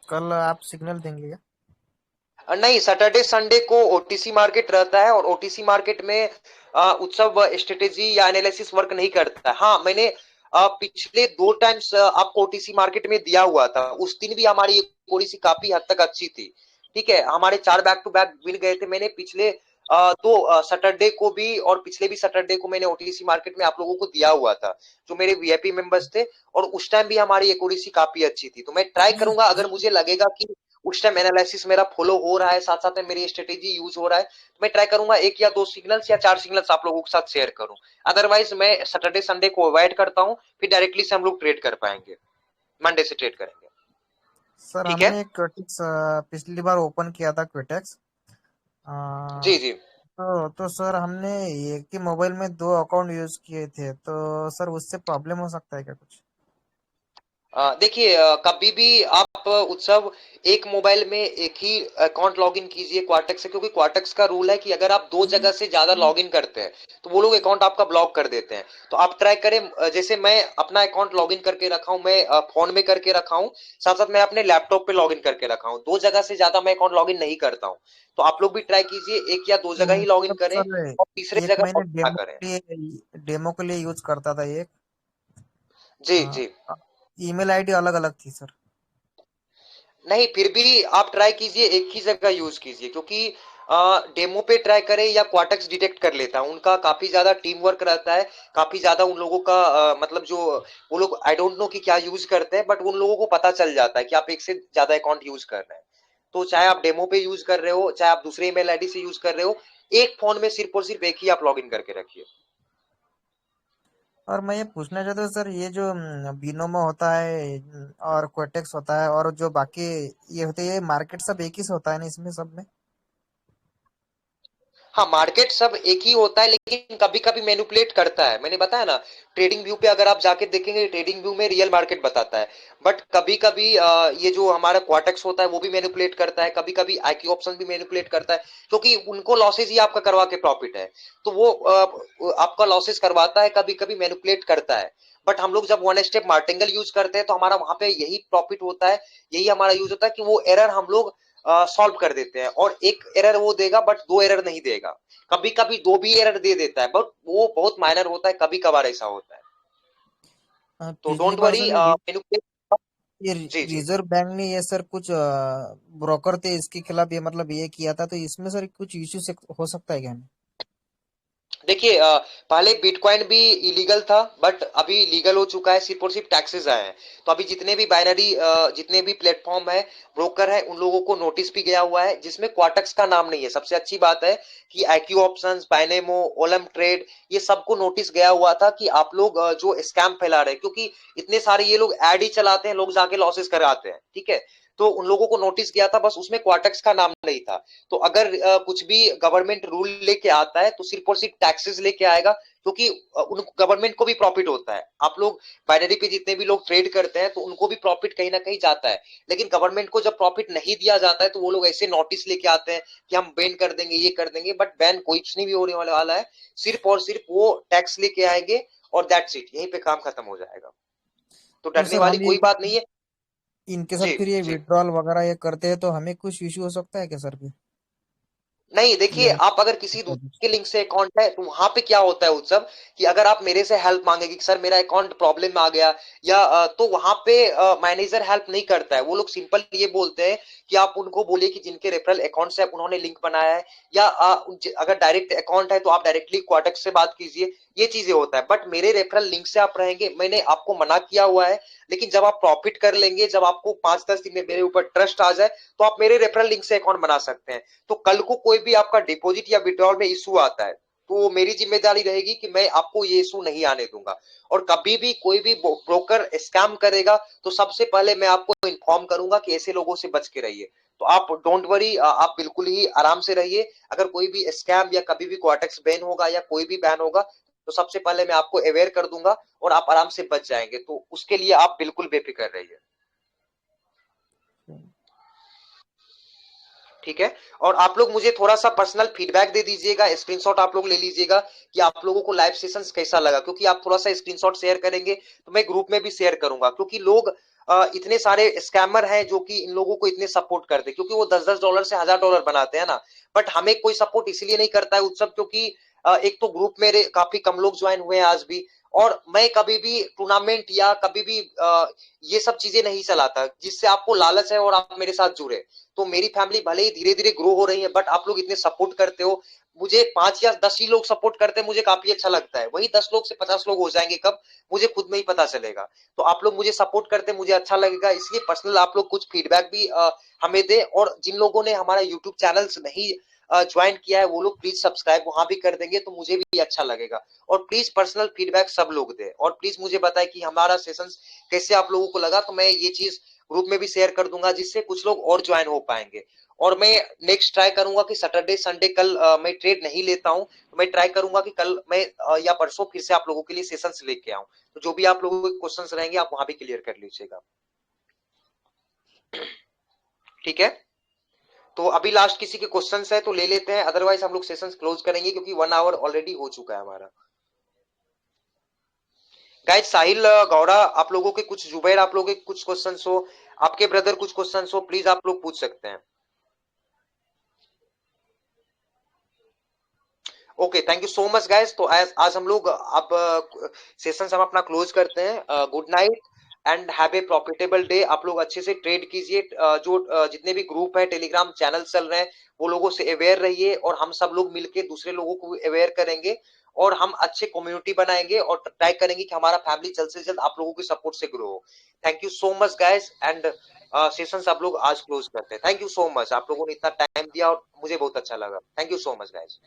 कल आप सिग्नल देंगे क्या? नहीं, सैटरडे संडे को ओटीसी मार्केट रहता है, और ओटीसी मार्केट में उत्सव स्ट्रेटेजी या एनालिसिस वर्क नहीं करता है। हाँ, मैंने पिछले 2 टाइम्स आपको ओटीसी मार्केट में दिया हुआ था, उस दिन भी हमारी ओटीसी काफी हद तक अच्छी थी। ठीक है, हमारे 4 बैक टू बैक विन गए थे। मैंने पिछले दो सैटरडे को भी और पिछले भी सैटरडे को मैंने ओटीसी मार्केट में आप लोगों को दिया हुआ था, जो मेरे वीआईपी मेंबर्स थे, और उस टाइम भी हमारी एक्यूरेसी काफी अच्छी थी। तो मैं ट्राई करूंगा, अगर मुझे लगेगा कि उस टाइम एनालिसिस मेरा फॉलो हो रहा है, साथ साथ में मेरी स्ट्रेटेजी यूज हो रहा है, तो मैं ट्राई करूंगा 1 या 2 सिग्नल्स या 4 सिग्नल्स आप लोगों के साथ शेयर करूं। अदरवाइज मैं सैटरडे संडे को अवॉइड करता हूं, फिर डायरेक्टली से हम लोग ट्रेड कर पाएंगे, मंडे से ट्रेड करेंगे। सर ठीक है, हमने क्विटेक्स पिछली बार ओपन किया था क्विटेक्स। जी जी। तो सर हमने एक ही मोबाइल में 2 अकाउंट यूज किए थे, तो सर उससे प्रॉब्लम हो सकता है क्या कुछ? देखिए, कभी भी आप उत्सव एक मोबाइल में एक ही अकाउंट लॉगिन कीजिए क्वार्टेक्स से, क्योंकि क्वार्टेक्स का रूल है कि अगर आप 2 जगह से ज्यादा लॉगिन करते हैं तो वो लोग अकाउंट आपका ब्लॉक कर देते हैं। तो आप ट्राई करें, जैसे मैं अपना अकाउंट लॉगिन करके रखा हूं, मैं फोन में करके रखा हूं, साथ साथ मैं अपने लैपटॉप पे लॉगिन करके रखा हूं। 2 जगह से ज्यादा मैं अकाउंट लॉगिन नहीं करता हूँ। तो आप लोग भी ट्राई कीजिए, 1 या 2 जगह ही लॉगिन मतलब करें सर और तीसरे एक जगह मैंने लॉगिन ना करें। डेमो के लिए यूज करता था एक। जी जी। ईमेल आईडी अलग अलग थी सर। नहीं, फिर भी आप ट्राई कीजिए, एक ही जगह यूज कीजिए, क्योंकि डेमो पे ट्राई करें या क्वार्टेक्स डिटेक्ट कर लेता है, उनका काफी ज्यादा टीम वर्क रहता है, काफी ज्यादा उन लोगों का मतलब जो वो लोग आई डोंट नो कि क्या यूज करते हैं, बट उन लोगों को पता चल जाता है कि आप एक से ज्यादा अकाउंट यूज कर रहे हैं। तो चाहे आप डेमो पे यूज कर रहे हो, चाहे आप दूसरे ईमेल आईडी से यूज कर रहे हो, एक फोन में सिर्फ और सिर्फ एक ही आप लॉग इन करके रखिए। और मैं ये पूछना चाहता हूँ सर, ये जो बिनोमो होता है और क्विटेक्स होता है और जो बाकी ये होते हैं, ये मार्केट सब एक ही से होता है ना इसमें सब में? हाँ, मार्केट सब एक ही होता है, लेकिन कभी कभी मैनिपुलेट करता है। मैंने बताया ना, ट्रेडिंग व्यू पे अगर आप जाके देखेंगे, ट्रेडिंग व्यू में रियल मार्केट बताता है, बट कभी कभी ये जो हमारा क्वार्टेक्स होता है वो भी मैनिपुलेट करता है, कभी कभी आईक्यू ऑप्शन भी मैनिपुलेट करता है, क्योंकि उनको लॉसेज ही आपका करवा के प्रॉफिट है। तो वो आपका लॉसेज करवाता है, कभी कभी मैनिपुलेट करता है। बट हम लोग जब वन स्टेप मार्टिंगल यूज करते हैं तो हमारा वहां पे यही प्रॉफिट होता है, यही हमारा यूज होता है कि वो एरर हम लोग सॉल्व कर देते हैं, और एक एरर वो देगा बट 2 एरर नहीं देगा। कभी कभी 2 भी एरर दे देता है, बट वो बहुत माइनर होता है, कभी कभार ऐसा होता है। तो पिछली डोंट बार वरी, सर ये जी जी। रिजर्व बैंक ने ये सर कुछ ब्रोकर थे इसके खिलाफ ये मतलब ये किया था, तो इसमें सर कुछ इश्यू हो सकता है क्या हमें? देखिए, पहले बिटकॉइन भी इलीगल था, बट अभी लीगल हो चुका है, सिर्फ और सिर्फ टैक्सेस आए हैं। तो अभी जितने भी बाइनरी जितने भी प्लेटफॉर्म है, ब्रोकर है, उन लोगों को नोटिस भी गया हुआ है, जिसमें क्वार्टेक्स का नाम नहीं है। सबसे अच्छी बात है कि आईक्यू ऑप्शंस, बाइनेमो, ओलम ट्रेड, ये सबको नोटिस गया हुआ था कि आप लोग जो स्कैम फैला रहे हैं, क्योंकि इतने सारे ये लोग ऐड ही चलाते हैं, लोग जाके लॉसेस कराते हैं। ठीक है, तो उन लोगों को नोटिस गया था, बस उसमें क्वार्टेक्स का नाम नहीं था। तो अगर कुछ भी गवर्नमेंट रूल लेके आता है तो सिर्फ और सिर्फ टैक्सेस लेके आएगा, क्योंकि उन गवर्नमेंट को भी प्रॉफिट होता है। आप लोग बाइनरी पे जितने भी लोग ट्रेड करते हैं तो उनको भी प्रॉफिट कहीं ना कहीं जाता है, लेकिन गवर्नमेंट को जब प्रॉफिट नहीं दिया जाता है तो वो लोग ऐसे नोटिस लेके आते हैं कि हम बैन कर देंगे, ये कर देंगे, बट बैन कोई नहीं भी होने वाला है। सिर्फ और सिर्फ वो टैक्स लेके आएंगे और दैट्स इट, यहीं पे काम खत्म हो जाएगा। तो तो डरने सर वाली हम ये कोई बात नहीं है। इनके साथ जी फिर ये जी। विड्रॉल वगैरह ये करते हैं तो हमें कुछ इश्यू हो सकता है क्या सर फिर? नहीं, ये देखिए, आप अगर किसी दूसरे के लिंक से अकाउंट है तो वहां पे क्या होता है उत्सव, कि अगर आप मेरे से हेल्प मांगेगी कि सर मेरा अकाउंट प्रॉब्लम में आ गया, या तो वहां पे मैनेजर हेल्प नहीं करता है। वो लोग सिंपल ये बोलते हैं कि आप उनको बोलिए कि जिनके रेफरल अकाउंट से उन्होंने लिंक बनाया है, या अगर डायरेक्ट अकाउंट है तो आप डायरेक्टली क्वार्टेक्स से बात कीजिए। ये चीजें होता है, बट मेरे रेफरल लिंक से आप रहेंगे, मैंने आपको मना किया हुआ है। लेकिन जब आप प्रॉफिट कर लेंगे, जब आपको 5-10 दिन में मेरे ऊपर ट्रस्ट आ जाए, तो आप मेरे रेफरल लिंक से अकाउंट बना सकते हैं। तो कल को कोई भी आपका डिपॉजिट या विड्रॉल में इशू आता है, तो मेरी जिम्मेदारी रहेगी कि मैं आपको ये इशू नहीं आने दूंगा। और कभी भी कोई भी ब्रोकर स्कैम करेगा तो सबसे पहले मैं आपको इन्फॉर्म करूंगा कि ऐसे लोगों से बच के रहिए। तो आप डोंट वरी, आप बिल्कुल ही आराम से रहिए। अगर कोई भी स्कैम या कभी भी क्वार्टेक्स बैन होगा या कोई भी बैन होगा, तो सबसे पहले मैं आपको अवेयर कर दूंगा और आप आराम से बच जाएंगे। तो उसके लिए आप बिल्कुल बेफिक्र रहिए। ठीक है, और आप लोग मुझे थोड़ा सा पर्सनल फीडबैक दे दीजिएगा, स्क्रीनशॉट आप लोग ले लीजिएगा कि आप लोगों को लाइव सेशंस कैसा लगा, क्योंकि आप थोड़ा सा स्क्रीनशॉट शेयर करेंगे तो मैं ग्रुप में भी शेयर करूंगा, क्योंकि लोग इतने सारे स्कैमर हैं जो कि इन लोगों को इतने सपोर्ट करते हैं, क्योंकि वो $10-10 से $1000 बनाते हैं ना। बट हमें कोई सपोर्ट इसलिए नहीं करता है उत्सव, क्योंकि एक तो ग्रुप मेरे काफी कम लोग ज्वाइन हुए हैं आज भी, और मैं कभी भी टूर्नामेंट या कभी भी ये सब चीजें नहीं चलाता जिससे आपको लालच है और आप मेरे साथ जुड़े। तो मेरी फैमिली भले ही धीरे धीरे ग्रो हो रही है, बट आप लोग इतने सपोर्ट करते हो, मुझे 5 या 10 ही लोग सपोर्ट करते हैं, मुझे काफी अच्छा लगता है। वही 10 लोग से 50 लोग हो जाएंगे कब, मुझे खुद में ही पता चलेगा। तो आप लोग मुझे सपोर्ट करते हैं, मुझे अच्छा लगेगा। इसलिए पर्सनल आप लोग कुछ फीडबैक भी हमें दे, और जिन लोगों ने हमारा यूट्यूब चैनल नहीं ज्वाइन किया है वो लोग प्लीज सब्सक्राइब वहां भी कर देंगे तो मुझे भी अच्छा लगेगा। और प्लीज पर्सनल फीडबैक सब लोग दे, और प्लीज मुझे बताए कि हमारा सेशन कैसे आप लोगों को लगा, तो मैं ये चीज ग्रुप में भी शेयर कर दूंगा जिससे कुछ लोग और ज्वाइन हो पाएंगे। और मैं नेक्स्ट ट्राई करूंगा कि सैटरडे संडे कल मैं ट्रेड नहीं लेता हूं, तो मैं ट्राई करूंगा कि कल मैं या परसों फिर से आप लोगों के लिए सेशंस लेके आऊं। तो जो भी आप लोगों के क्वेश्चंस रहेंगे आप वहां भी क्लियर कर लीजिएगा, ठीक है। तो अभी लास्ट किसी के क्वेश्चंस है तो ले लेते हैं, अदरवाइज हम लोग सेशंस क्लोज करेंगे क्योंकि 1 आवर ऑलरेडी हो चुका है हमारा। गाइस साहिल गौड़ा, आप लोगों के कुछ, जुबैर आप लोगों के कुछ क्वेश्चंस हो, आपके ब्रदर कुछ क्वेश्चंस हो, प्लीज आप लोग पूछ सकते हैं। Okay, thank you so much guys. तो आज हम लोग अब सेशन हम अपना क्लोज करते हैं। Good night and have a profitable day. आप लोग अच्छे से ट्रेड कीजिए। जो जितने भी ग्रुप है, टेलीग्राम चैनल चल रहे हैं, वो लोगों से अवेयर रहिए, और हम सब लोग मिलके दूसरे लोगों को अवेयर करेंगे, और हम अच्छे कम्युनिटी बनाएंगे, और ट्राई करेंगे कि हमारा फैमिली जल्द से जल्द आप लोगों के सपोर्ट से ग्रो हो। Thank you so much guys, and session आप लोग आज क्लोज करते हैं। थैंक यू सो मच, आप लोगों ने इतना टाइम दिया और मुझे बहुत अच्छा लगा। Thank you so much guys.